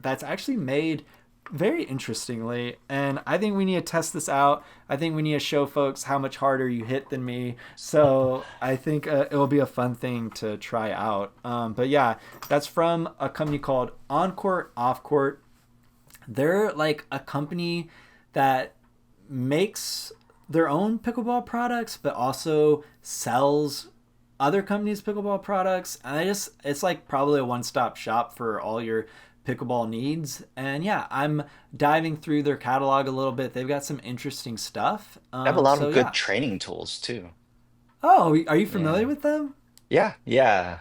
that's actually made very interestingly, and I think we need to test this out. I think we need to show folks how much harder you hit than me, so I think it will be a fun thing to try out. But yeah, that's from a company called On Court, Off Court. They're like a company that makes their own pickleball products, but also sells other companies' pickleball products. And it's like probably a one-stop shop for all your pickleball needs. And yeah, I'm diving through their catalog a little bit. They've got some interesting stuff. They have a lot of good Yeah. training tools too. Oh, are you familiar Yeah. with them? Yeah, yeah.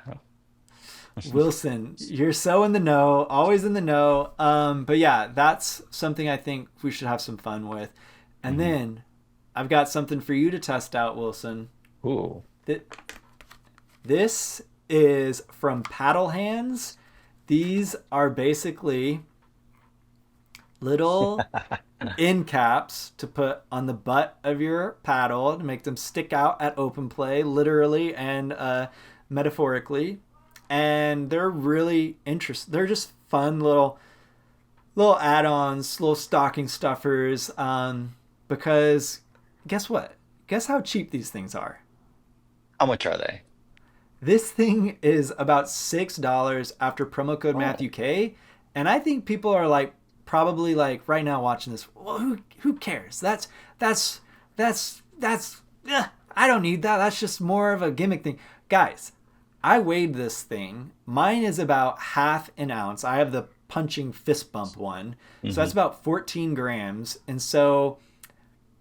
Wilson, you're so in the know, always in the know. But yeah, that's something I think we should have some fun with. And Mhm. then I've got something for you to test out, Wilson. Ooh. This is from Paddle Hands. These are basically little end caps to put on the butt of your paddle to make them stick out at open play, literally and metaphorically. And they're really interesting. They're just fun little add-ons, little stocking stuffers. Because guess what? Guess how cheap these things are. How much are they? This thing is about $6 after promo code Oh. Matthew K. And I think people are like probably like right now watching this. Well, who cares? That's I don't need that. That's just more of a gimmick thing, guys. I weighed this thing. Mine is about half an ounce. I have the punching fist bump one, so that's Hmm. about 14 grams. And so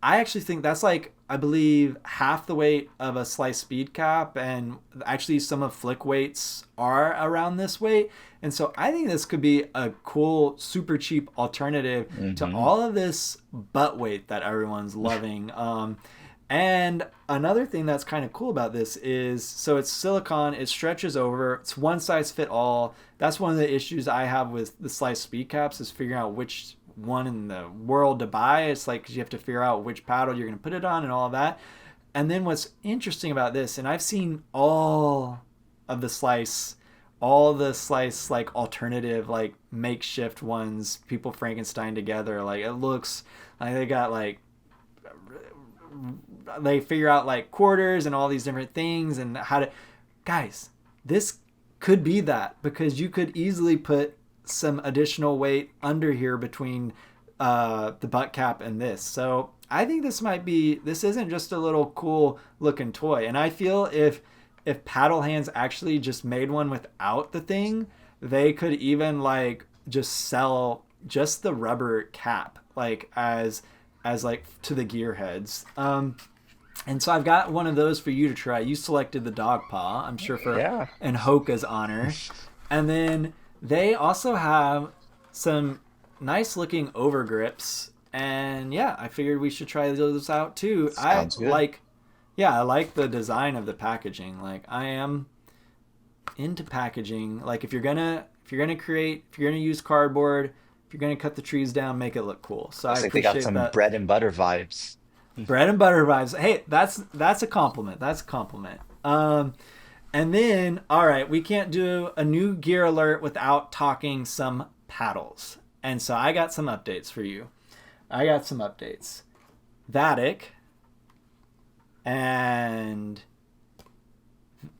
I actually think that's like, I believe, half the weight of a slice speed cap, and actually some of Flick weights are around this weight. And so I think this could be a cool, super cheap alternative to Hmm. all of this butt weight that everyone's loving. And another thing that's kind of cool about this is, so it's silicone, it stretches over, it's one size fit all. That's one of the issues I have with the slice speed caps, is figuring out which one in the world to buy. It's like, 'cause you have to figure out which paddle you're going to put it on and all of that. And then what's interesting about this, and I've seen of the slice all the slice like alternative like makeshift ones people Frankenstein together, like it looks like they got like, they figure out like quarters and all these different things and how to, guys, this could be that, because you could easily put some additional weight under here between the butt cap and this. So I think this isn't just a little cool looking toy. And I feel if Paddle Hands actually just made one without the thing, they could even like just sell just the rubber cap like as like to the gearheads. And so I've got one of those for you to try. You selected the dog paw, I'm sure for Yeah. Anhoka's honor. And then they also have some nice looking over grips. And yeah, I figured we should try those out too. Sounds good. I like the design of the packaging. Like I am into packaging. Like if you're gonna create, if you're gonna use cardboard, if you're gonna cut the trees down, make it look cool. So I Looks like they got appreciate some that. bread and butter vibes. Bread and butter vibes. Hey, that's a compliment. That's a compliment. And then, all right, we can't do a new gear alert without talking some paddles. And so I got some updates for you. I got some updates. Vatic and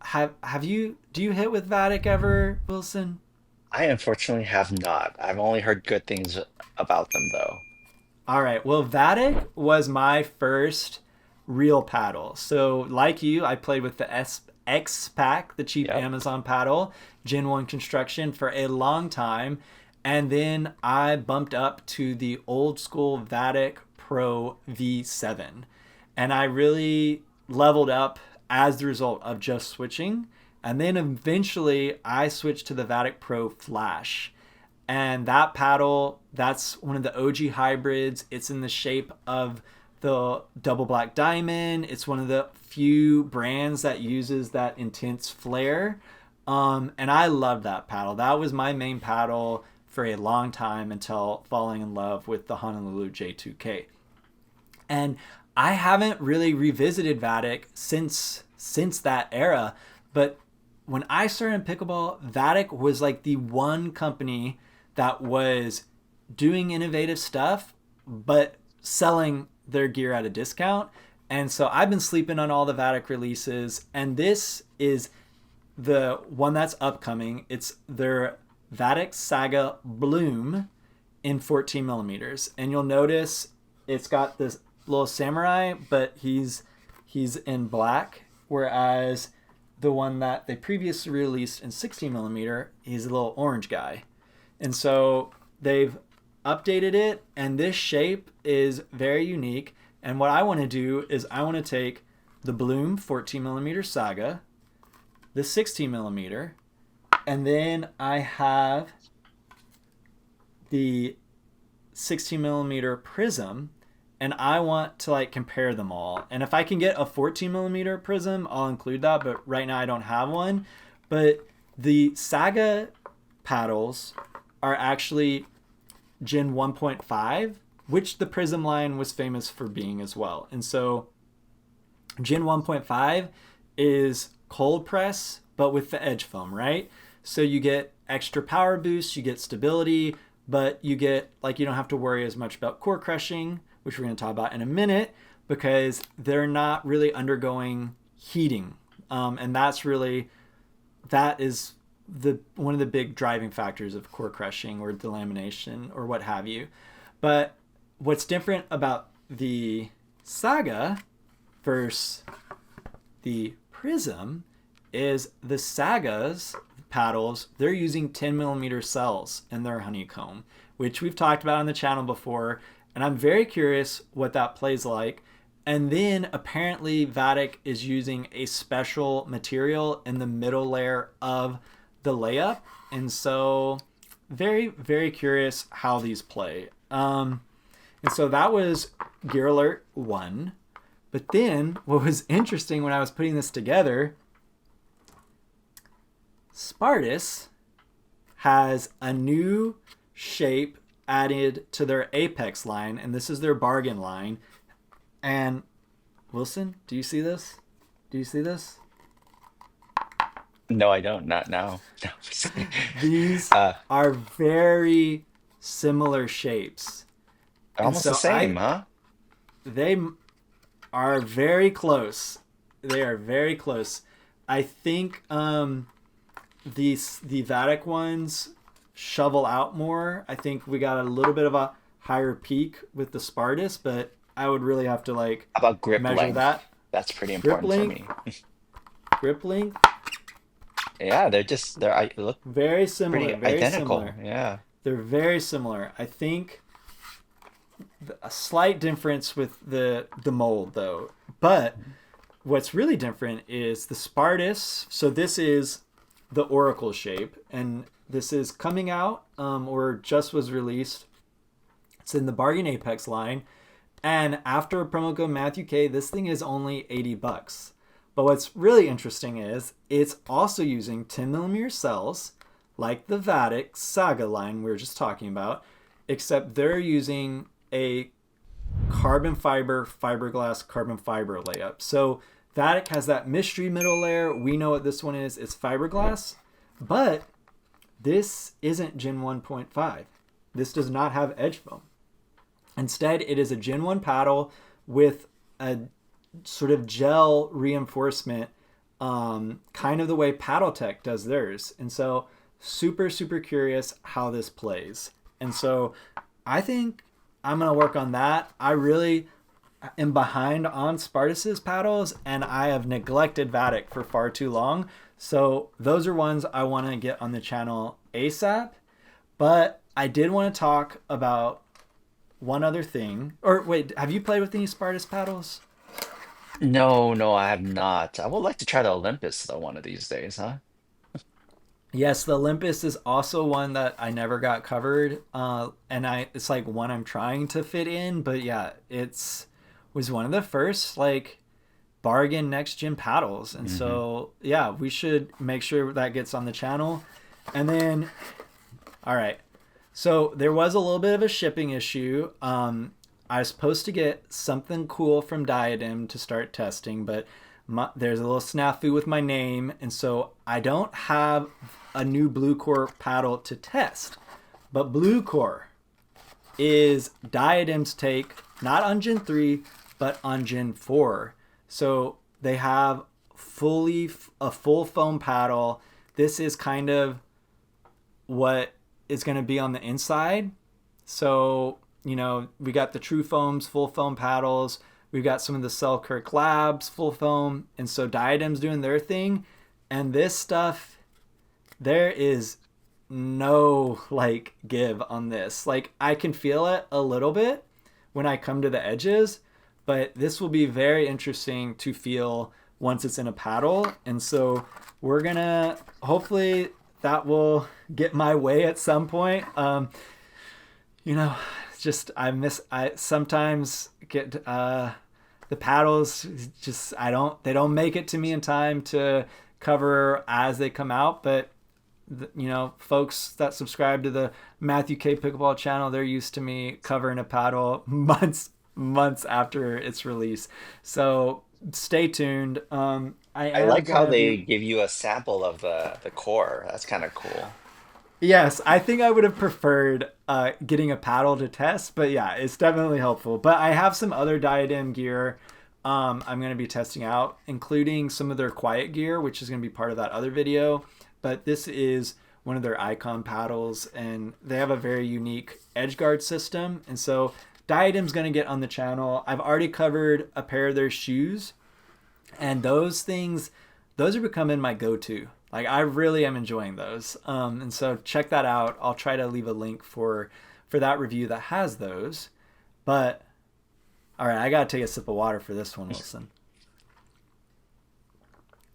have you do you hit with Vatic ever, Wilson? I unfortunately have not. I've only heard good things about them though. All right. Well, Vatic was my first real paddle. So, like you, I played with the X Pack, the cheap Yep. Amazon paddle, Gen 1 construction for a long time. And then I bumped up to the old school Vatic Pro V7. And I really leveled up as the result of just switching. And then eventually I switched to the Vatic Pro Flash. And that paddle, that's one of the OG hybrids. It's in the shape of the double black diamond. It's one of the few brands that uses that intense flare. And I love that paddle. That was my main paddle for a long time until falling in love with the Honolulu J2K. And I haven't really revisited Vatic since that era. But when I started in pickleball, Vatic was like the one company that was doing innovative stuff, but selling their gear at a discount. And so I've been sleeping on all the Vatic releases, and this is the one that's upcoming. It's their Vatic Saga Bloom in 14 millimeters. And you'll notice it's got this little samurai, but he's in black, whereas the one that they previously released in 16 millimeter, he's a little orange guy. And so they've updated it, and this shape is very unique. And what I want to do is I want to take the Bloom 14 millimeter Saga, the 16 millimeter, and then I have the 16 millimeter Prism, and I want to like compare them all. And if I can get a 14 millimeter Prism, I'll include that, but right now I don't have one. But the Saga paddles are actually Gen 1.5, which the Prism line was famous for being as well. And so Gen 1.5 is cold press, but with the edge foam, right? So you get extra power boost, you get stability, but you get, like, you don't have to worry as much about core crushing, which we're going to talk about in a minute, because they're not really undergoing heating. And that is one of the big driving factors of core crushing or delamination or what have you. But what's different about the Saga versus the Prism is the Saga's paddles, they're using 10 millimeter cells in their honeycomb, which we've talked about on the channel before, and I'm very curious what that plays like. And then apparently Vatic is using a special material in the middle layer of the layup, and so very, very curious how these play. And so that was Gear Alert 1. But then what was interesting when I was putting this together, Spartus has a new shape added to their Apex line, and this is their bargain line. And Wilson, do you see this? Do you see this? No, I don't. Not now. No. These uh, are very similar shapes. And Almost the so same, huh? they are very close. They are very close. I think the Vatic ones shovel out more. I think we got a little bit of a higher peak with the Spartus, but I would really have to like How about grip measure length? that. That's pretty Grip important for length, me. grip length, Yeah, they look very similar, pretty very identical. similar. Yeah. They're very similar. I think a slight difference with the mold though, But what's really different is the Spartus. So this is the Oracle shape, and this is coming out or just was released. It's in the Bargain Apex line. And after promo code Matthew K, this thing is only $80. But what's really interesting is it's also using 10mm cells like the Vatic Saga line we were just talking about, except they're using a carbon fiber, fiberglass, carbon fiber layup. So Vatic has that mystery middle layer. We know what this one is. It's fiberglass, but this isn't Gen 1.5. This does not have edge foam. Instead, it is a Gen 1 paddle with a sort of gel reinforcement, kind of the way PaddleTech does theirs. And so super, super curious how this plays. And so I think I'm going to work on that. I really am behind on Spartus's paddles, and I have neglected Vatic for far too long. So those are ones I want to get on the channel ASAP. But I did want to talk about one other thing. Or wait, have you played with any Spartus paddles? No, I have not. I would like to try the Olympus though one of these days, huh? Yes, the Olympus is also one that I never got covered, and it's like one I'm trying to fit in. But yeah, it's was one of the first like bargain next gen paddles, and so yeah, we should make sure that gets on the channel. And then, all right, so there was a little bit of a shipping issue. I was supposed to get something cool from Diadem to start testing, but there's a little snafu with my name, and so I don't have a new Blue Core paddle to test. But Blue Core is Diadem's take, not on Gen 3, but on Gen 4. So they have a full foam paddle. This is kind of what is going to be on the inside. So, we got the True Foams, full foam paddles. We've got some of the Selkirk Labs, full foam. And so Diadem's doing their thing. And this stuff, there is no give on this. I can feel it a little bit when I come to the edges, but this will be very interesting to feel once it's in a paddle. And so we're going to, hopefully that will get my way at some point. I sometimes get the paddles they don't make it to me in time to cover as they come out, but folks that subscribe to the Matthew K Pickleball channel, they're used to me covering a paddle months after its release. So stay tuned. I I am like how gonna they be. give you a sample of the core. That's kind of cool. Yes, I think I would have preferred getting a paddle to test, but yeah, it's definitely helpful. But I have some other Diadem gear I'm going to be testing out, including some of their quiet gear, which is going to be part of that other video. But this is one of their icon paddles, and they have a very unique edge guard system. And so Diadem's going to get on the channel. I've already covered a pair of their shoes, and those are becoming my go-to. I really am enjoying those. And so check that out. I'll try to leave a link for that review that has those. But all right, I got to take a sip of water for this one, Wilson.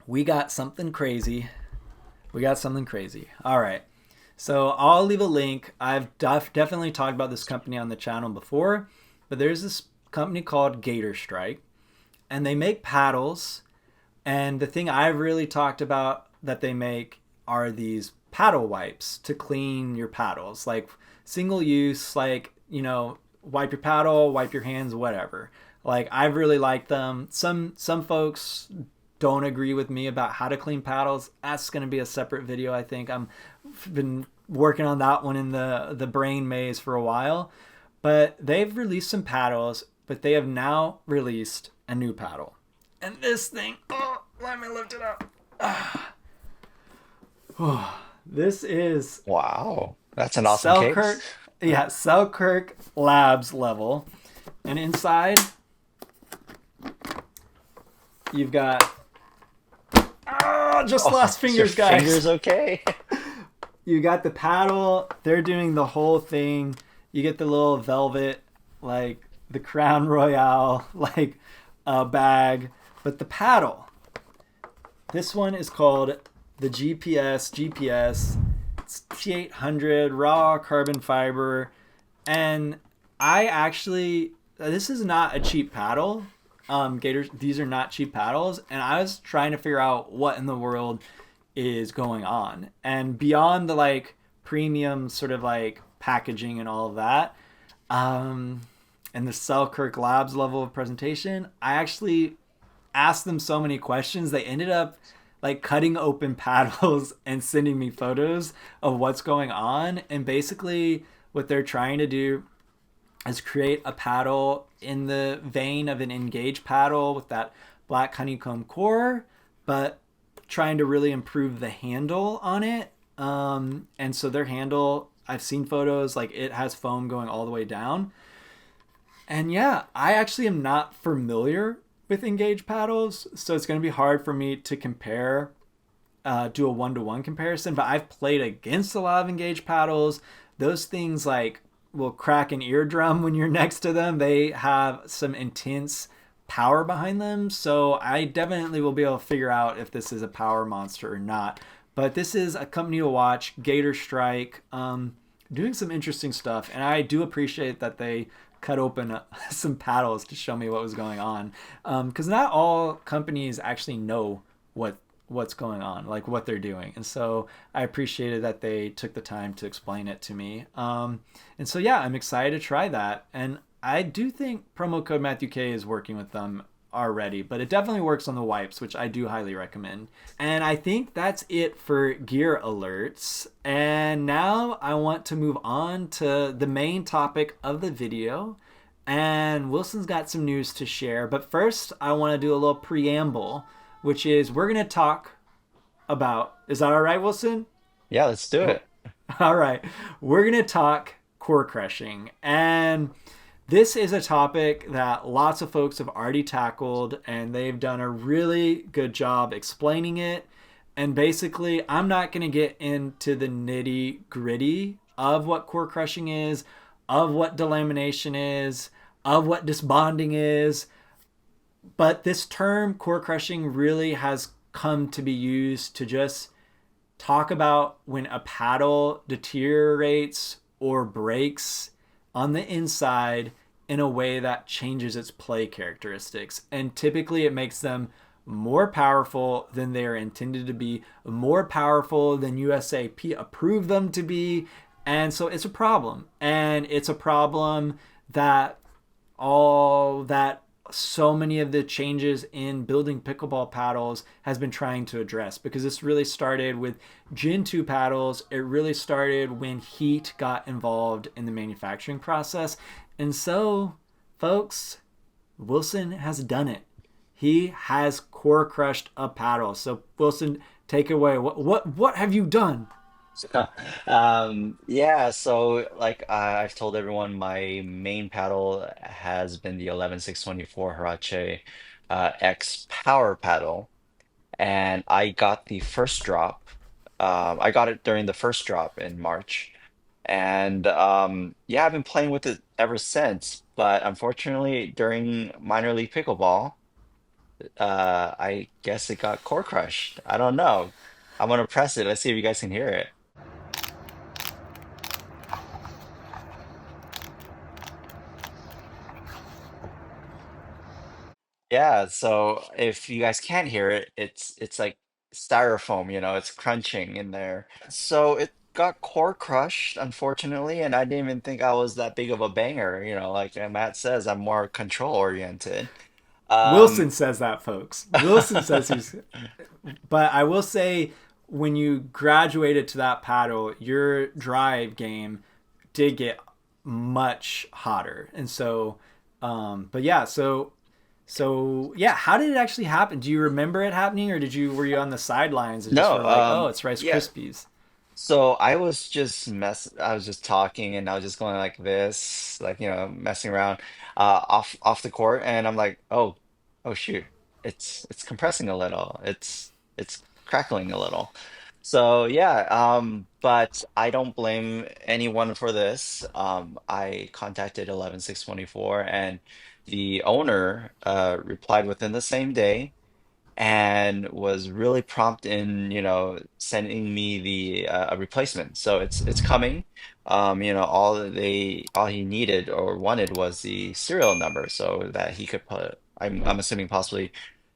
We got something crazy. All right. So I'll leave a link. I've definitely talked about this company on the channel before, but there's this company called Gator Strike, and they make paddles. And the thing I've really talked about that they make are these paddle wipes to clean your paddles, single use, wipe your paddle, wipe your hands, whatever. I really like them. Some folks don't agree with me about how to clean paddles. That's going to be a separate video. I think I've been working on that one in the brain maze for a while, but they've released some paddles, but they have now released a new paddle. And this thing, let me lift it up. This is Wow, that's an awesome Selkirk, case. yeah, Selkirk Labs level. And inside, you've got lost fingers, your guys. fingers okay? You got the paddle. They're doing the whole thing. You get the little velvet, the Crown Royale, bag. But the paddle, this one is called the GPS. It's T800 raw carbon fiber, and I actually this is not a cheap paddle. Gators, these are not cheap paddles, and I was trying to figure out what in the world is going on, and beyond the like premium sort of like packaging and all of that, um, and the Selkirk Labs level of presentation, I actually asked them so many questions. They ended up like cutting open paddles and sending me photos of what's going on. And basically, what they're trying to do is create a paddle in the vein of an Engage paddle with that black honeycomb core, but trying to really improve the handle on it. And so their handle, I've seen photos, like it has foam going all the way down. And yeah, I actually am not familiar with Engage paddles, so it's going to be hard for me to compare, do a one-to-one comparison. But I've played against a lot of Engage paddles. Those things like will crack an eardrum when you're next to them. They have some intense power behind them, so I definitely will be able to figure out if this is a power monster or not. But this is a company to watch, Gator Strike, doing some interesting stuff, and I do appreciate that they cut open some paddles to show me what was going on, because not all companies actually know what's going on, like what they're doing, and so I appreciated that they took the time to explain it to me. And so yeah, I'm excited to try that, and I do think promo code Matthew K is working with them already, but it definitely works on the wipes, which I do highly recommend. And I think that's it for gear alerts. And now I want to move on to the main topic of the video. And Wilson's got some news to share. But first, I want to do a little preamble, which is we're going to talk about, is that all right, Wilson? Yeah, let's do Oh, it. all right. We're going to talk core crushing. And this is a topic that lots of folks have already tackled, and they've done a really good job explaining it. And basically, I'm not going to get into the nitty gritty of what core crushing is, of what delamination is, of what disbonding is. But this term, core crushing, really has come to be used to just talk about when a paddle deteriorates or breaks on the inside in a way that changes its play characteristics. And typically it makes them more powerful than they are intended to be, more powerful than USAP approved them to be. And so it's a problem. And it's a problem that all that so many of the changes in building pickleball paddles has been trying to address, because this really started with Gen 2 paddles. It really started when heat got involved in the manufacturing process. And so, folks, Wilson has done it. He has core crushed a paddle. So, Wilson, take it away. What have you done? Yeah, so like I've told everyone, my main paddle has been the 11SIX24 Hurache X Power paddle, and I got the first drop. I got it during the first drop in March, and yeah, I've been playing with it ever since. But unfortunately, during minor league pickleball, I guess it got core crushed. I don't know. I'm gonna press it. Let's see if you guys can hear it. Yeah, so if you guys can't hear it, it's like styrofoam, it's crunching in there. So it got core crushed, unfortunately, and I didn't even think I was that big of a banger, like Matt says, I'm more control oriented. Wilson Um, says that, folks. Wilson says he's. But I will say, when you graduated to that paddle, your drive game did get much hotter, and so, but yeah, so yeah, how did it actually happen? Do you remember it happening, or were you on the sidelines and just no, were like, oh, it's Rice yeah. Krispies? So I was just talking and I was just going like this, like, messing around off the court, and I'm like, oh shoot, it's compressing a little. It's crackling a little. So yeah, but I don't blame anyone for this. I contacted 11SIX24 and the owner replied within the same day and was really prompt in, sending me the a replacement. So it's coming. All he needed or wanted was the serial number so that he could put, I'm assuming possibly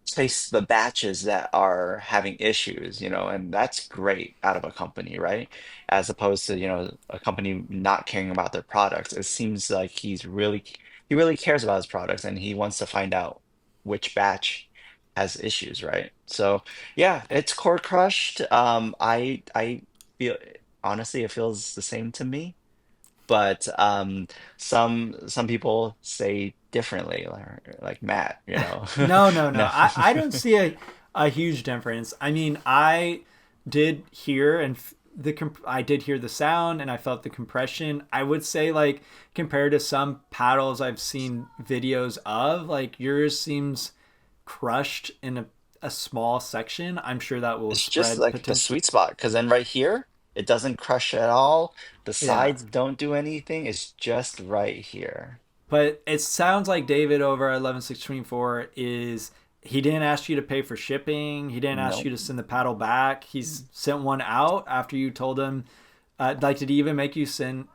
trace the batches that are having issues, and that's great out of a company, right? As opposed to, a company not caring about their products. It seems like he really cares about his products and he wants to find out which batch has issues, right? So yeah, it's core crushed. I feel honestly it feels the same to me, but some people say differently, like Matt, No, no, no. No. I don't see a huge difference. I mean, I did hear I did hear the sound and I felt the compression. I would say like compared to some paddles I've seen videos of, like yours seems crushed in a small section. I'm sure that will It's just spread like the potential. sweet spot because then right here it doesn't crush at all. The Yeah. sides don't do anything. It's just right here. But it sounds like David over at 11/6/24 is he didn't ask you to pay for shipping. He didn't ask Nope. you to send the paddle back. He's sent one out after you told him. Like, did he even make you send?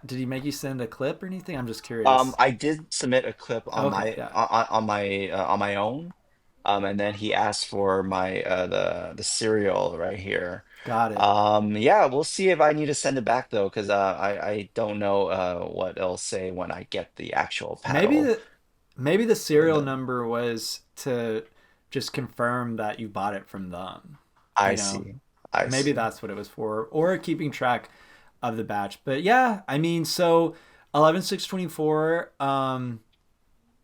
Did he make you send a clip or anything? I'm just curious. I did submit a clip on Okay, my yeah, on my own, and then he asked for my the serial right here. got it. Yeah, we'll see if I need to send it back though, because I don't know what it'll say when I get the actual Maybe paddle. the Or serial the number was to just confirm that you bought it from them. I You know, see, I maybe see. that's what it was for, or keeping track of the batch. But yeah, I mean, so 11/6/24.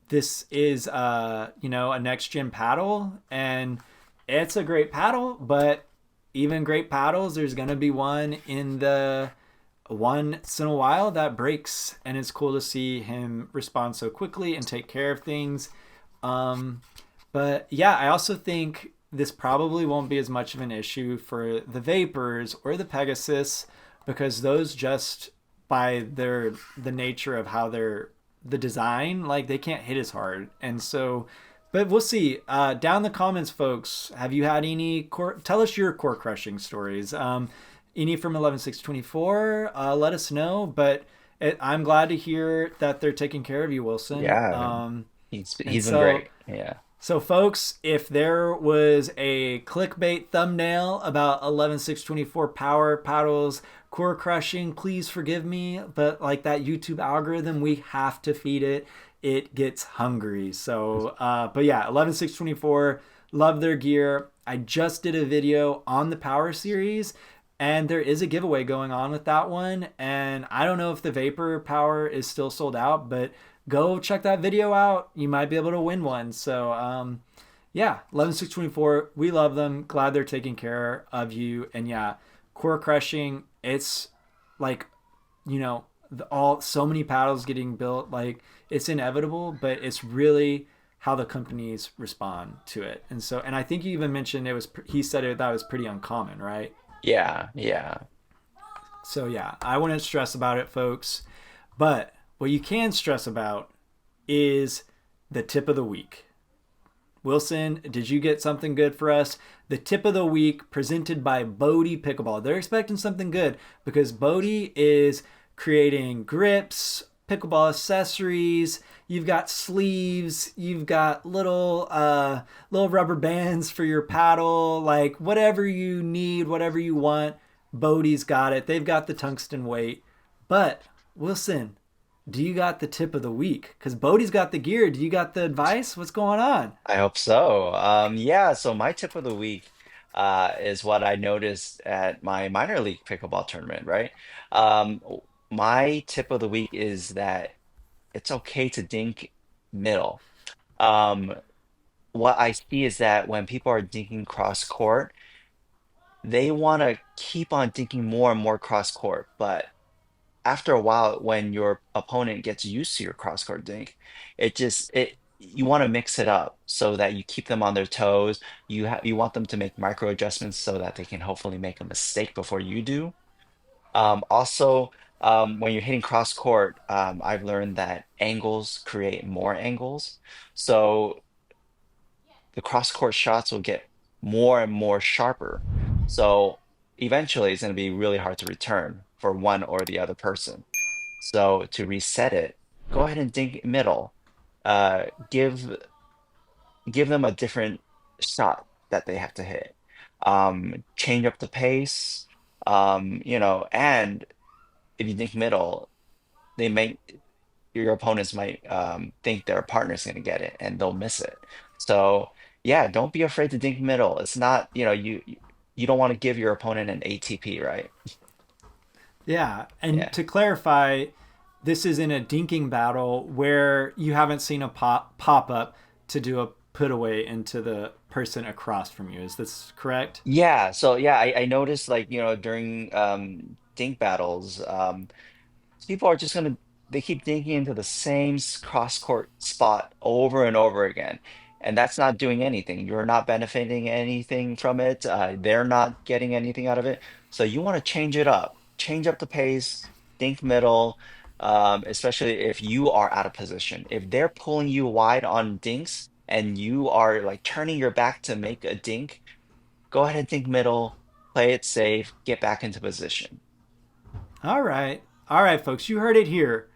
This is a next gen paddle, and it's a great paddle. But even great paddles, there's gonna be one in the once in a while that breaks, and it's cool to see him respond so quickly and take care of things. Um, but yeah, I also think this probably won't be as much of an issue for the Vapors or the Pegasus because those just by the nature of how they're the design, like they can't hit as hard. And so but we'll see. Down in the comments, folks, have you had any tell us your core crushing stories. Any from 11/6/24, let us know. But I'm glad to hear that they're taking care of you, Wilson. Yeah, And he's been so great. Yeah. so, folks, if there was a clickbait thumbnail about 11/6/24 power paddles core crushing, please forgive me. But like that YouTube algorithm, we have to feed it. It gets hungry. So, but yeah, 11/6/24, love their gear. I just did a video on the power series, and there is a giveaway going on with that one. And I don't know if the Vapor Power is still sold out, but go check that video out. You might be able to win one. So, yeah, 11/6/24. We love them. Glad they're taking care of you. And yeah, core crushing. It's like, all so many paddles getting built. Like it's inevitable, but it's really how the companies respond to it. And so, and I think you even mentioned it was. He said that was pretty uncommon, right? Yeah, yeah. So yeah, I wouldn't stress about it, folks. But what you can stress about is the tip of the week. Wilson, did you get something good for us? The tip of the week presented by BodhiPickleball. They're expecting something good because Bodhi is creating grips, pickleball accessories. You've got sleeves. You've got little rubber bands for your paddle. Like whatever you need, whatever you want, Bodhi's got it. They've got the tungsten weight. But Wilson, do you got the tip of the week? Because Bodhi's got the gear. Do you got the advice? What's going on? I hope so. Yeah, so my tip of the week is what I noticed at my minor league pickleball tournament, right? My tip of the week is that it's okay to dink middle. Um, what I see is that when people are dinking cross court, they want to keep on dinking more and more cross court, but after a while, when your opponent gets used to your cross court dink, it you want to mix it up. so that you keep them on their toes. You want them to make micro adjustments so that they can hopefully make a mistake before you do. Also, when you're hitting cross court, I've learned that angles create more angles. So the cross court shots will get more and more sharper. So eventually it's going to be really hard to return for one or the other person. So to reset it, go ahead and dink middle. Uh, give give them a different shot that they have to hit. Change up the pace. And if you think middle, they may your opponents might think their partner's going to get it and they'll miss it. So yeah, don't be afraid to think middle. It's not, you don't want to give your opponent an ATP, right? Yeah, and Yeah. to clarify, this is in a dinking battle where you haven't seen a pop up to do a put away into the person across from you. Is this correct? Yeah, so yeah, I noticed like, during dink battles, people are just gonna they keep dinking into the same cross court spot over and over again, and that's not doing anything. You're not benefiting anything from it. They're not getting anything out of it. So you want to change up the pace, dink middle, especially if you are out of position. If they're pulling you wide on dinks and you are like turning your back to make a dink, go ahead and dink middle, play it safe, get back into position. All right. All right, folks, you heard it here.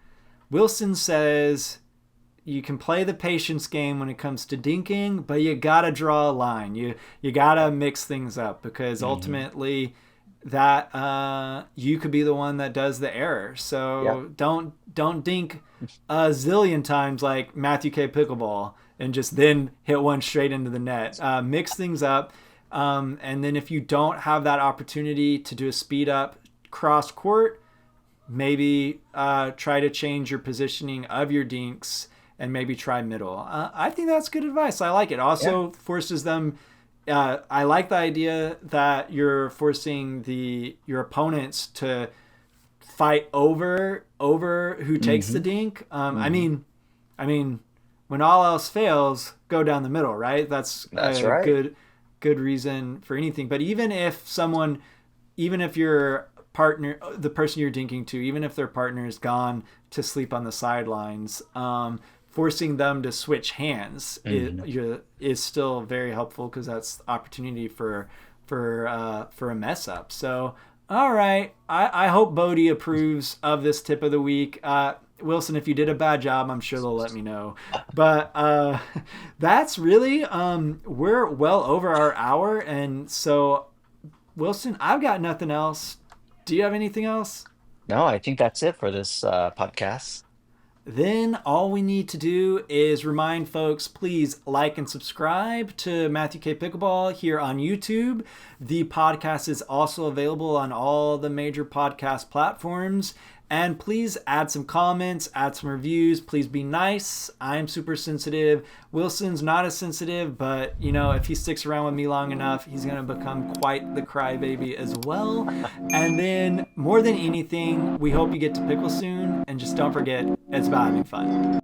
Wilson says you can play the patience game when it comes to dinking, but you gotta draw a line. You gotta mix things up because Hmm. ultimately that you could be the one that does the error. Yep. So don't dink a zillion times like Matthew K. Pickleball and just then hit one straight into the net. Mix things up, and then if you don't have that opportunity to do a speed up cross court, maybe try to change your positioning of your dinks and maybe try middle. I think that's good advice. I like it. Yeah. Also forces them. I like the idea that you're forcing your opponents to fight over who takes the Hmm. dink. Hmm. I mean, when all else fails, go down the middle, right? That's That's a right. good reason for anything. But even if your partner, the person you're dinking to, even if their partner is gone to sleep on the sidelines, forcing them to switch hands Hmm. is still very helpful because that's opportunity for a mess up. So, all right, I hope Bodhi approves of this tip of the week. Wilson, if you did a bad job, I'm sure they'll let me know. But that's really we're well over our hour, and so Wilson, I've got nothing else. Do you have anything else? No, I think that's it for this podcast. Then all we need to do is remind folks, please like and subscribe to Matthew K. Pickleball here on YouTube. The podcast is also available on all the major podcast platforms. And please add some comments, add some reviews. Please be nice. I'm super sensitive. Wilson's not as sensitive, but if he sticks around with me long enough, he's gonna become quite the crybaby as well. And then, more than anything, we hope you get to pickle soon. And just don't forget, it's about having fun.